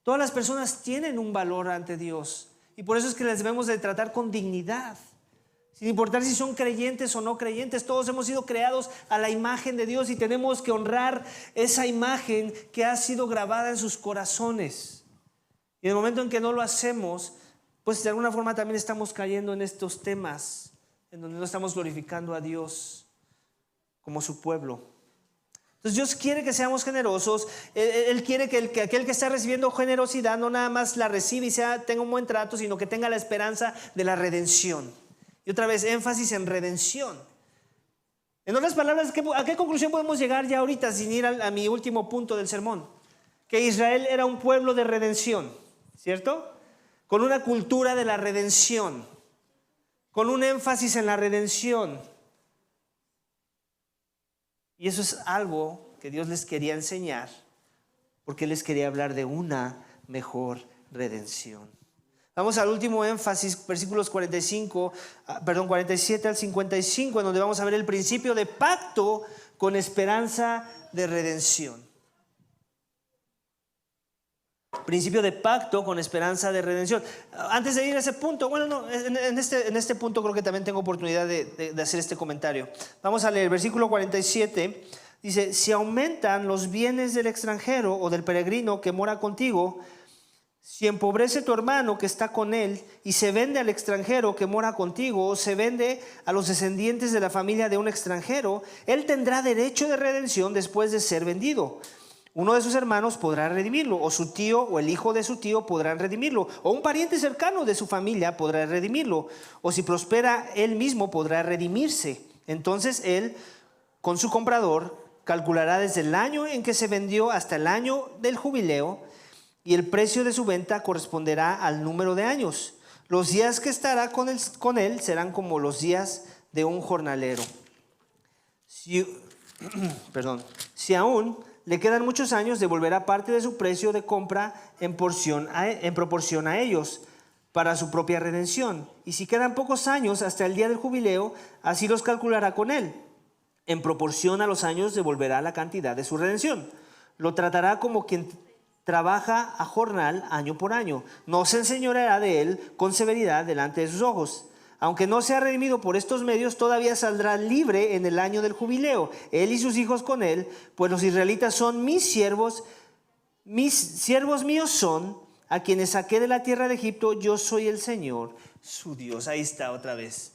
Todas las personas tienen un valor ante Dios y por eso es que les debemos de tratar con dignidad. Sin importar si son creyentes o no creyentes, todos hemos sido creados a la imagen de Dios y tenemos que honrar esa imagen que ha sido grabada en sus corazones. Y en el momento en que no lo hacemos, pues de alguna forma también estamos cayendo en estos temas en donde no estamos glorificando a Dios como su pueblo. Entonces Dios quiere que seamos generosos. Él quiere que aquel que está recibiendo generosidad no nada más la reciba y tenga un buen trato, sino que tenga la esperanza de la redención. Y otra vez, énfasis en redención. En otras palabras, ¿a qué conclusión podemos llegar ya ahorita sin ir a mi último punto del sermón? Que Israel era un pueblo de redención, ¿cierto? Con una cultura de la redención, con un énfasis en la redención. Y eso es algo que Dios les quería enseñar, porque les quería hablar de una mejor redención. Vamos al último énfasis, versículos 47 al 55, en donde vamos a ver el principio de pacto con esperanza de redención. Principio de pacto con esperanza de redención. Antes de ir a ese punto, bueno, no, en este punto creo que también tengo oportunidad de hacer este comentario. Vamos a leer, versículo 47, dice: si aumentan los bienes del extranjero o del peregrino que mora contigo, si empobrece tu hermano que está con él y se vende al extranjero que mora contigo, o se vende a los descendientes de la familia de un extranjero, él tendrá derecho de redención después de ser vendido. Uno de sus hermanos podrá redimirlo, o su tío o el hijo de su tío podrán redimirlo, o un pariente cercano de su familia podrá redimirlo, o si prospera él mismo podrá redimirse. Entonces él, con su comprador, calculará desde el año en que se vendió hasta el año del jubileo, y el precio de su venta corresponderá al número de años. Los días que estará con él serán como los días de un jornalero. Si aún le quedan muchos años, devolverá parte de su precio de compra en proporción a ellos, para su propia redención. Y si quedan pocos años hasta el día del jubileo, así los calculará con él. En proporción a los años devolverá la cantidad de su redención. Lo tratará como quien trabaja a jornal año por año. No se enseñoreará de él con severidad delante de sus ojos. Aunque no sea redimido por estos medios, todavía saldrá libre en el año del jubileo, él y sus hijos con él, pues los israelitas son mis siervos míos son, a quienes saqué de la tierra de Egipto. Yo soy el Señor, su Dios. Ahí está otra vez.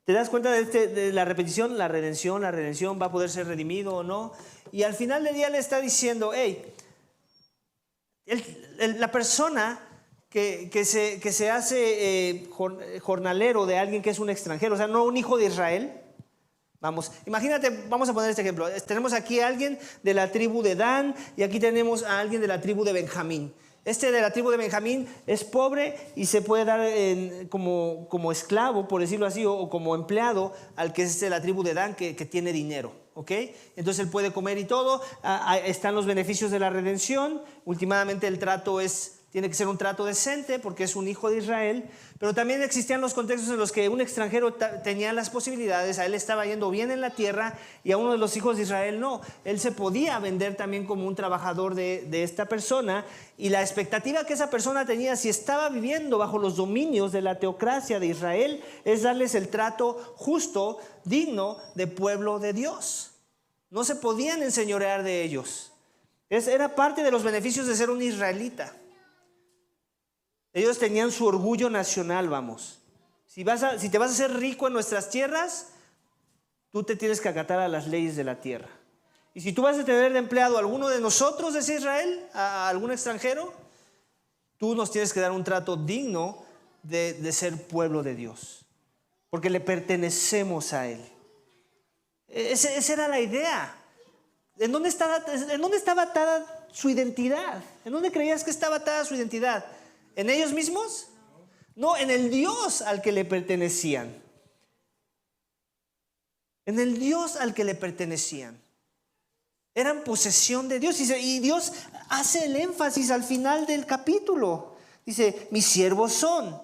¿Te das cuenta de la repetición? La redención va a poder ser redimido o no. Y al final del día le está diciendo: hey, la persona que se hace jornalero de alguien que es un extranjero, o sea, no un hijo de Israel. Vamos, imagínate, vamos a poner este ejemplo. Tenemos aquí a alguien de la tribu de Dan y aquí tenemos a alguien de la tribu de Benjamín. Este de la tribu de Benjamín es pobre y se puede dar como esclavo, por decirlo así, o como empleado al que es de la tribu de Dan, que tiene dinero. ¿Okay? Entonces él puede comer y todo. Están los beneficios de la redención. Últimamente el trato tiene que ser un trato decente porque es un hijo de Israel, pero también existían los contextos en los que un extranjero tenía las posibilidades, a él estaba yendo bien en la tierra y a uno de los hijos de Israel no. Él se podía vender también como un trabajador de esta persona, y la expectativa que esa persona tenía, si estaba viviendo bajo los dominios de la teocracia de Israel, es darles el trato justo, digno de pueblo de Dios. No se podían enseñorear de ellos. Era parte de los beneficios de ser un israelita. Ellos tenían su orgullo nacional, vamos. Si te vas a hacer rico en nuestras tierras, tú te tienes que acatar a las leyes de la tierra. Y si tú vas a tener de empleado a alguno de nosotros, de Israel, a algún extranjero, tú nos tienes que dar un trato digno de ser pueblo de Dios, porque le pertenecemos a Él. Esa era la idea. ¿En dónde estaba atada su identidad? ¿En dónde creías que estaba atada su identidad? ¿En ellos mismos? No, en el Dios al que le pertenecían. En el Dios al que le pertenecían. Eran posesión de Dios. Y Dios hace el énfasis al final del capítulo. Dice: mis siervos son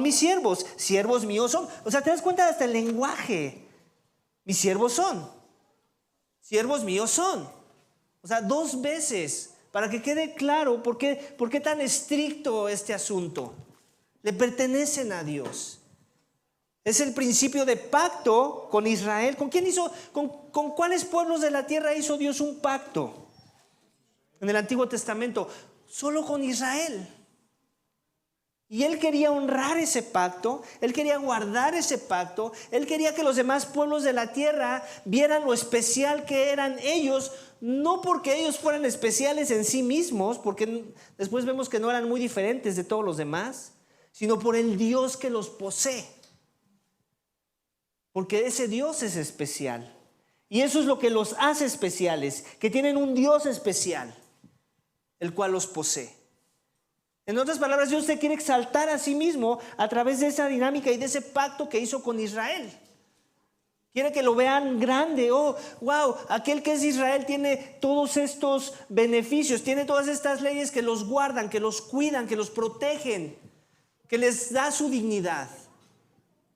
mis siervos, siervos míos son. O sea, te das cuenta hasta el lenguaje. Mis siervos siervos míos son. O sea, 2 veces. Para que quede claro por qué tan estricto este asunto. Le pertenecen a Dios. Es el principio de pacto con Israel. ¿Con quién hizo? ¿Con cuáles pueblos de la tierra hizo Dios un pacto? En el Antiguo Testamento, solo con Israel. Y Él quería honrar ese pacto, Él quería guardar ese pacto, Él quería que los demás pueblos de la tierra vieran lo especial que eran ellos, no porque ellos fueran especiales en sí mismos, porque después vemos que no eran muy diferentes de todos los demás, sino por el Dios que los posee. Porque ese Dios es especial. Y eso es lo que los hace especiales, que tienen un Dios especial, el cual los posee. En otras palabras, Dios se quiere exaltar a sí mismo a través de esa dinámica y de ese pacto que hizo con Israel. Quiere que lo vean grande. Oh, wow, aquel que es Israel tiene todos estos beneficios, tiene todas estas leyes que los guardan, que los cuidan, que los protegen. que les da su dignidad.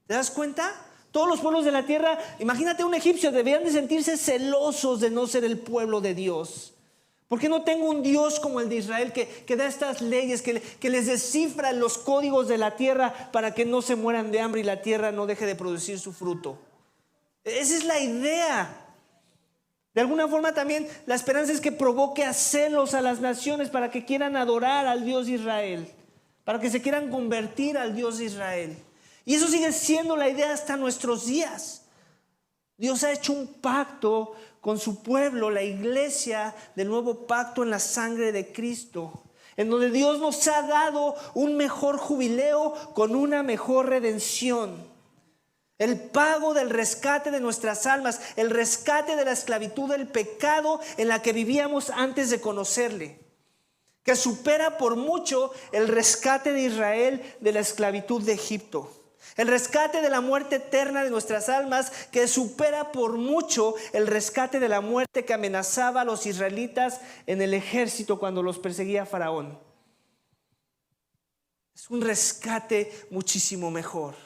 ¿Te das cuenta? Todos los pueblos de la tierra, imagínate un egipcio, debían de sentirse celosos de no ser el pueblo de Dios. ¿Por qué no tengo un Dios como el de Israel que da estas leyes, que les descifra los códigos de la tierra para que no se mueran de hambre y la tierra no deje de producir su fruto? Esa es la idea. De alguna forma también la esperanza es que provoque a celos a las naciones para que quieran adorar al Dios de Israel, para que se quieran convertir al Dios de Israel. Y eso sigue siendo la idea hasta nuestros días. Dios ha hecho un pacto con su pueblo, la iglesia, del nuevo pacto en la sangre de Cristo, en donde Dios nos ha dado un mejor jubileo con una mejor redención. El pago del rescate de nuestras almas, el rescate de la esclavitud del pecado en la que vivíamos antes de conocerle, que supera por mucho el rescate de Israel de la esclavitud de Egipto. El rescate de la muerte eterna de nuestras almas, que supera por mucho el rescate de la muerte que amenazaba a los israelitas en el ejército cuando los perseguía Faraón. Es un rescate muchísimo mejor,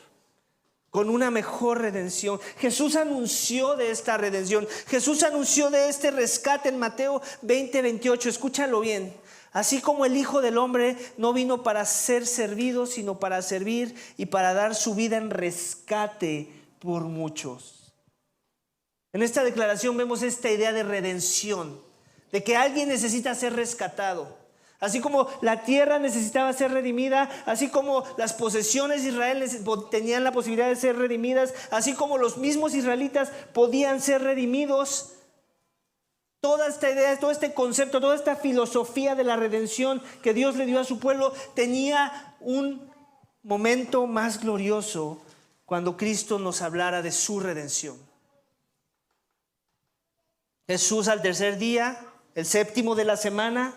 con una mejor redención. Jesús anunció de esta redención. Jesús anunció de este rescate en Mateo 20:28. Escúchalo bien. Así como el Hijo del Hombre no vino para ser servido, sino para servir y para dar su vida en rescate por muchos. En esta declaración vemos esta idea de redención, de que alguien necesita ser rescatado. Así como la tierra necesitaba ser redimida, así como las posesiones de Israel tenían la posibilidad de ser redimidas, así como los mismos israelitas podían ser redimidos. Toda esta idea, todo este concepto, toda esta filosofía de la redención que Dios le dio a su pueblo tenía un momento más glorioso cuando Cristo nos hablara de su redención. Jesús al tercer día, el séptimo de la semana,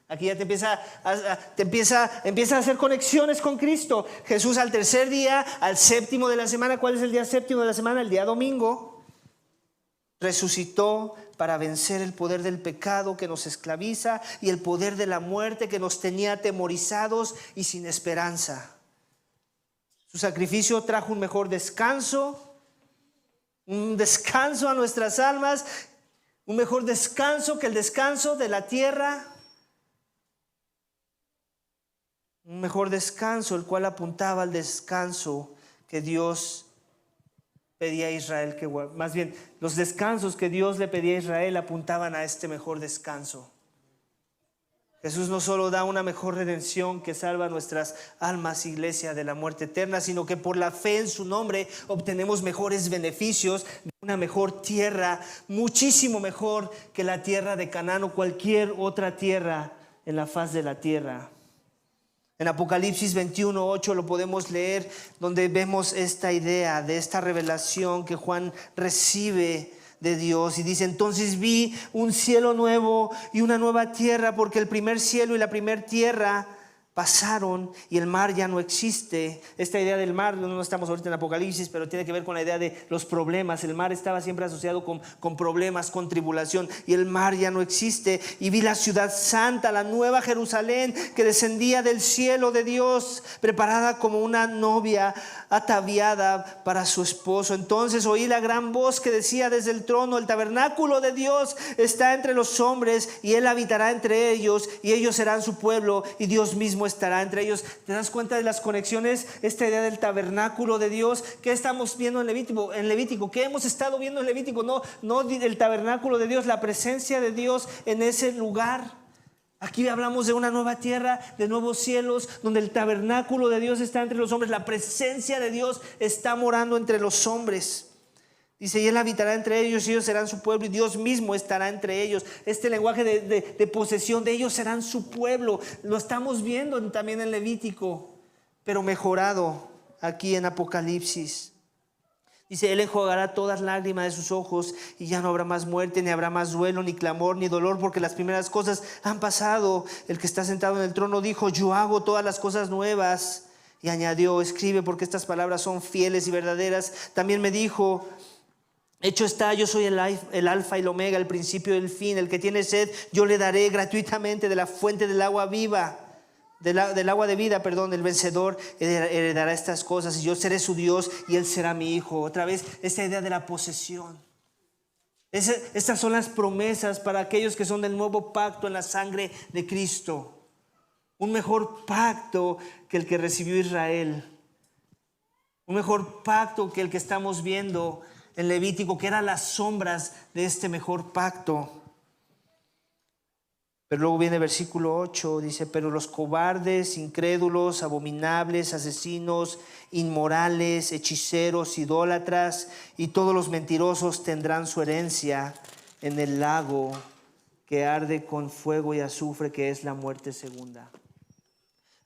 aquí ya te empieza a hacer conexiones con Cristo. Jesús al tercer día, al séptimo de la semana. ¿Cuál es el día séptimo de la semana? El día domingo. Resucitó para vencer el poder del pecado que nos esclaviza y el poder de la muerte que nos tenía atemorizados y sin esperanza. Su sacrificio trajo un mejor descanso, un descanso a nuestras almas, un mejor descanso que el descanso de la tierra. Un mejor descanso, el cual apuntaba al descanso que Dios pedía a Israel, que más bien los descansos que Dios le pedía a Israel apuntaban a este mejor descanso. Jesús no solo da una mejor redención que salva nuestras almas, iglesia, de la muerte eterna, sino que por la fe en su nombre obtenemos mejores beneficios, una mejor tierra, muchísimo mejor que la tierra de Canaán o cualquier otra tierra en la faz de la tierra. En Apocalipsis 21:8 lo podemos leer, donde vemos esta idea de esta revelación que Juan recibe de Dios. Y dice: entonces vi un cielo nuevo y una nueva tierra, porque el primer cielo y la primera tierra pasaron y el mar ya no existe. Esta idea del mar, no estamos ahorita en Apocalipsis, pero tiene que ver con la idea de los problemas. El mar estaba siempre asociado con problemas, con tribulación, y el mar ya no existe. Y vi la ciudad santa, la nueva Jerusalén, que descendía del cielo de Dios, preparada como una novia ataviada para su esposo. Entonces oí la gran voz que decía desde el trono: el tabernáculo de Dios está entre los hombres, y Él habitará entre ellos, y ellos serán su pueblo, y Dios mismo estará entre ellos. ¿Te das cuenta de las conexiones? Esta idea del tabernáculo de Dios. ¿Qué estamos viendo en Levítico? ¿Qué hemos estado viendo en Levítico? No el tabernáculo de Dios, la presencia de Dios en ese lugar. Aquí hablamos de una nueva tierra, de nuevos cielos, donde el tabernáculo de Dios está entre los hombres. La presencia de Dios está morando entre los hombres. Dice: y Él habitará entre ellos, y ellos serán su pueblo, y Dios mismo estará entre ellos. Este lenguaje de posesión, de ellos serán su pueblo, lo estamos viendo también en Levítico, pero mejorado aquí en Apocalipsis. Dice: Él enjugará todas lágrimas de sus ojos, y ya no habrá más muerte, ni habrá más duelo, ni clamor, ni dolor, porque las primeras cosas han pasado. El que está sentado en el trono dijo: yo hago todas las cosas nuevas. Y añadió: escribe, porque estas palabras son fieles y verdaderas. También me dijo: hecho está, yo soy el alfa y el omega, el principio y el fin. El que tiene sed, yo le daré gratuitamente de la fuente del agua viva. del agua de vida, el vencedor heredará estas cosas y yo seré su Dios y él será mi hijo. Otra vez, esta idea de la posesión. Estas son las promesas para aquellos que son del nuevo pacto en la sangre de Cristo. Un mejor pacto que el que recibió Israel. Un mejor pacto que el que estamos viendo en Levítico, que eran las sombras de este mejor pacto. Pero luego viene el versículo 8, dice, pero los cobardes, incrédulos, abominables, asesinos, inmorales, hechiceros, idólatras y todos los mentirosos tendrán su herencia en el lago que arde con fuego y azufre, que es la muerte segunda.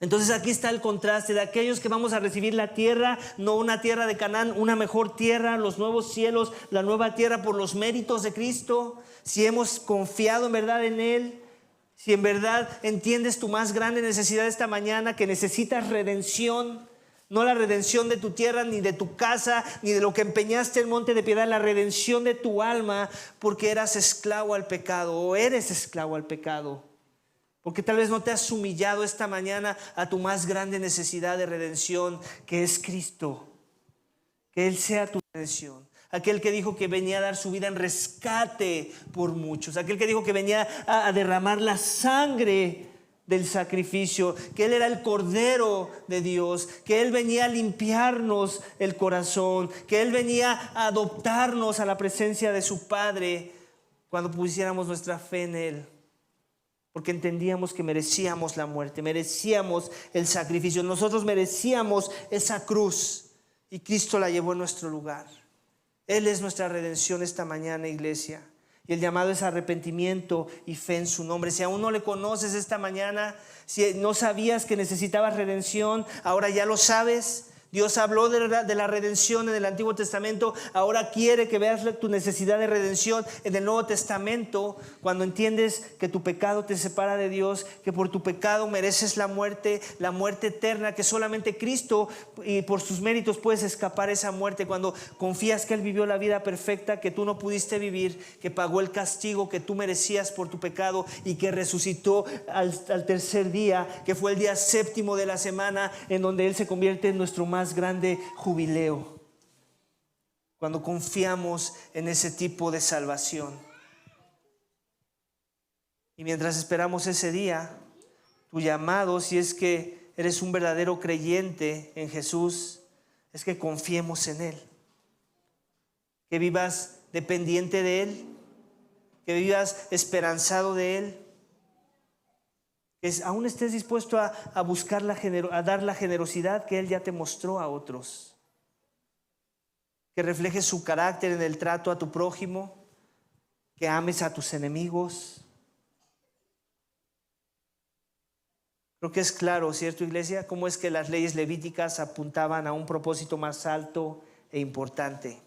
Entonces aquí está el contraste de aquellos que vamos a recibir la tierra, no una tierra de Canaán, una mejor tierra, los nuevos cielos, la nueva tierra por los méritos de Cristo. Si hemos confiado en verdad en Él, si en verdad entiendes tu más grande necesidad esta mañana, que necesitas redención, no la redención de tu tierra, ni de tu casa, ni de lo que empeñaste en Monte de Piedad, la redención de tu alma, porque eras esclavo al pecado o eres esclavo al pecado. Porque tal vez no te has humillado esta mañana a tu más grande necesidad de redención, que es Cristo. Que Él sea tu redención. Aquel que dijo que venía a dar su vida en rescate por muchos. Aquel que dijo que venía a derramar la sangre del sacrificio. Que Él era el Cordero de Dios. Que Él venía a limpiarnos el corazón. Que Él venía a adoptarnos a la presencia de su Padre cuando pusiéramos nuestra fe en Él. Porque entendíamos que merecíamos la muerte, merecíamos el sacrificio. Nosotros merecíamos esa cruz y Cristo la llevó en nuestro lugar. Él es nuestra redención esta mañana, iglesia. Y el llamado es arrepentimiento y fe en su nombre. Si aún no le conoces esta mañana, si no sabías que necesitabas redención, ahora ya lo sabes. Dios habló de la redención en el Antiguo Testamento. Ahora quiere que veas tu necesidad de redención en el Nuevo Testamento. Cuando entiendes que tu pecado te separa de Dios, que por tu pecado mereces la muerte eterna, que solamente Cristo y por sus méritos puedes escapar esa muerte. Cuando confías que Él vivió la vida perfecta que tú no pudiste vivir, que pagó el castigo que tú merecías por tu pecado y que resucitó al tercer día, que fue el día séptimo de la semana, en donde Él se convierte en nuestro más grande jubileo. Cuando confiamos en ese tipo de salvación. Y mientras esperamos ese día, tu llamado, si es que eres un verdadero creyente en Jesús, es que confiemos en Él. Que vivas dependiente de Él, que vivas esperanzado de Él, que aún estés dispuesto a buscar a dar la generosidad que Él ya te mostró a otros. Que reflejes su carácter en el trato a tu prójimo, que ames a tus enemigos. Creo que es claro, ¿cierto, iglesia? Cómo es que las leyes levíticas apuntaban a un propósito más alto e importante,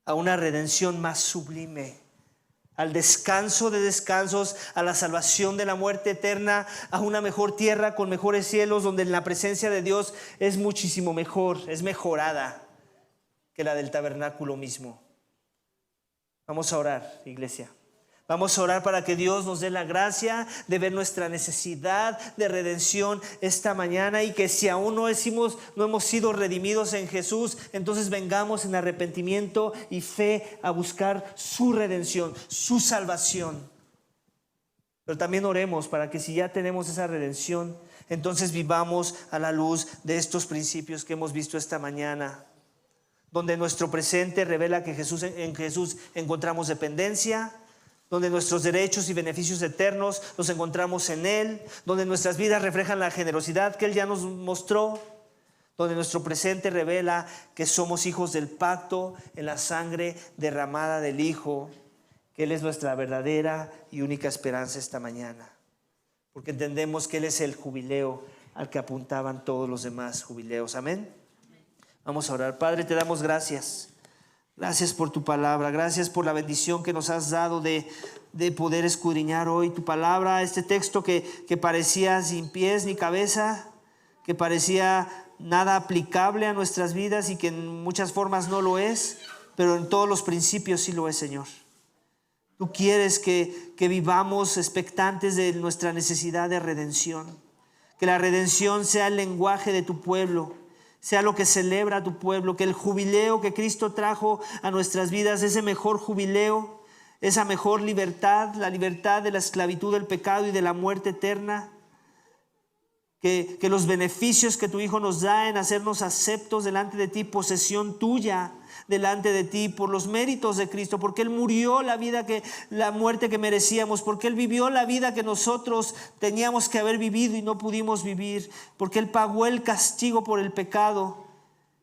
a una redención más sublime, al descanso de descansos, a la salvación de la muerte eterna, a una mejor tierra con mejores cielos, donde la presencia de Dios es muchísimo mejor, es mejorada que la del tabernáculo mismo. Vamos a orar, iglesia. Vamos a orar para que Dios nos dé la gracia de ver nuestra necesidad de redención esta mañana, y que si aún no hemos sido redimidos en Jesús, entonces vengamos en arrepentimiento y fe a buscar su redención, su salvación. Pero también oremos para que si ya tenemos esa redención, entonces vivamos a la luz de estos principios que hemos visto esta mañana, donde nuestro presente revela que en Jesús encontramos dependencia, donde nuestros derechos y beneficios eternos los encontramos en Él, donde nuestras vidas reflejan la generosidad que Él ya nos mostró, donde nuestro presente revela que somos hijos del pacto en la sangre derramada del Hijo, que Él es nuestra verdadera y única esperanza esta mañana, porque entendemos que Él es el jubileo al que apuntaban todos los demás jubileos. Amén. Vamos a orar. Padre, te damos gracias. Gracias por tu palabra, gracias por la bendición que nos has dado de poder escudriñar hoy tu palabra, este texto que parecía sin pies ni cabeza, que parecía nada aplicable a nuestras vidas y que en muchas formas no lo es, pero en todos los principios sí lo es, Señor. Tú quieres que vivamos expectantes de nuestra necesidad de redención. Que la redención sea el lenguaje de tu pueblo, sea lo que celebra a tu pueblo, que el jubileo que Cristo trajo a nuestras vidas, ese mejor jubileo, esa mejor libertad, la libertad de la esclavitud del pecado y de la muerte eterna, que los beneficios que tu Hijo nos da en hacernos aceptos delante de ti, posesión tuya delante de ti, por los méritos de Cristo, porque Él murió la muerte que merecíamos, porque Él vivió la vida que nosotros teníamos que haber vivido y no pudimos vivir, porque Él pagó el castigo por el pecado.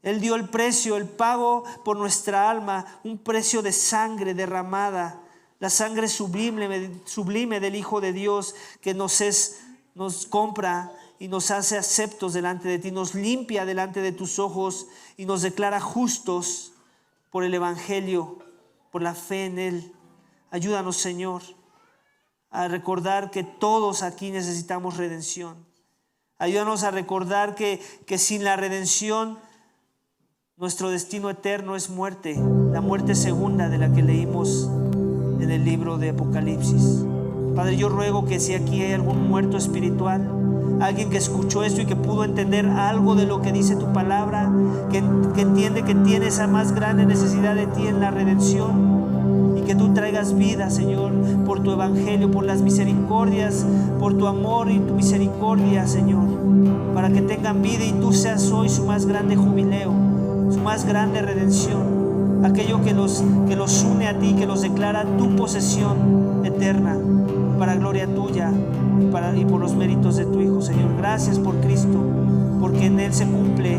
Él dio el precio, el pago por nuestra alma, un precio de sangre derramada, la sangre sublime del Hijo de Dios, que nos compra y nos hace aceptos delante de ti, nos limpia delante de tus ojos y nos declara justos por el Evangelio, por la fe en Él. Ayúdanos, Señor, a recordar que todos aquí necesitamos redención. Ayúdanos a recordar que sin la redención nuestro destino eterno es muerte, la muerte segunda de la que leímos en el libro de Apocalipsis. Padre, yo ruego que si aquí hay algún muerto espiritual, alguien que escuchó esto y que pudo entender algo de lo que dice tu palabra, que entiende que tiene esa más grande necesidad de ti en la redención, y que tú traigas vida, Señor, por tu evangelio, por las misericordias, por tu amor y tu misericordia, Señor, para que tengan vida y tú seas hoy su más grande jubileo, su más grande redención, aquello que los une a ti, que los declara tu posesión eterna, para gloria tuya y por los méritos de tu Hijo, Señor. Gracias por Cristo, porque en Él se cumple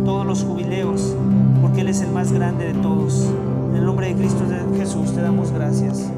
todos los jubileos, porque Él es el más grande de todos. En el nombre de Cristo Jesús te damos gracias.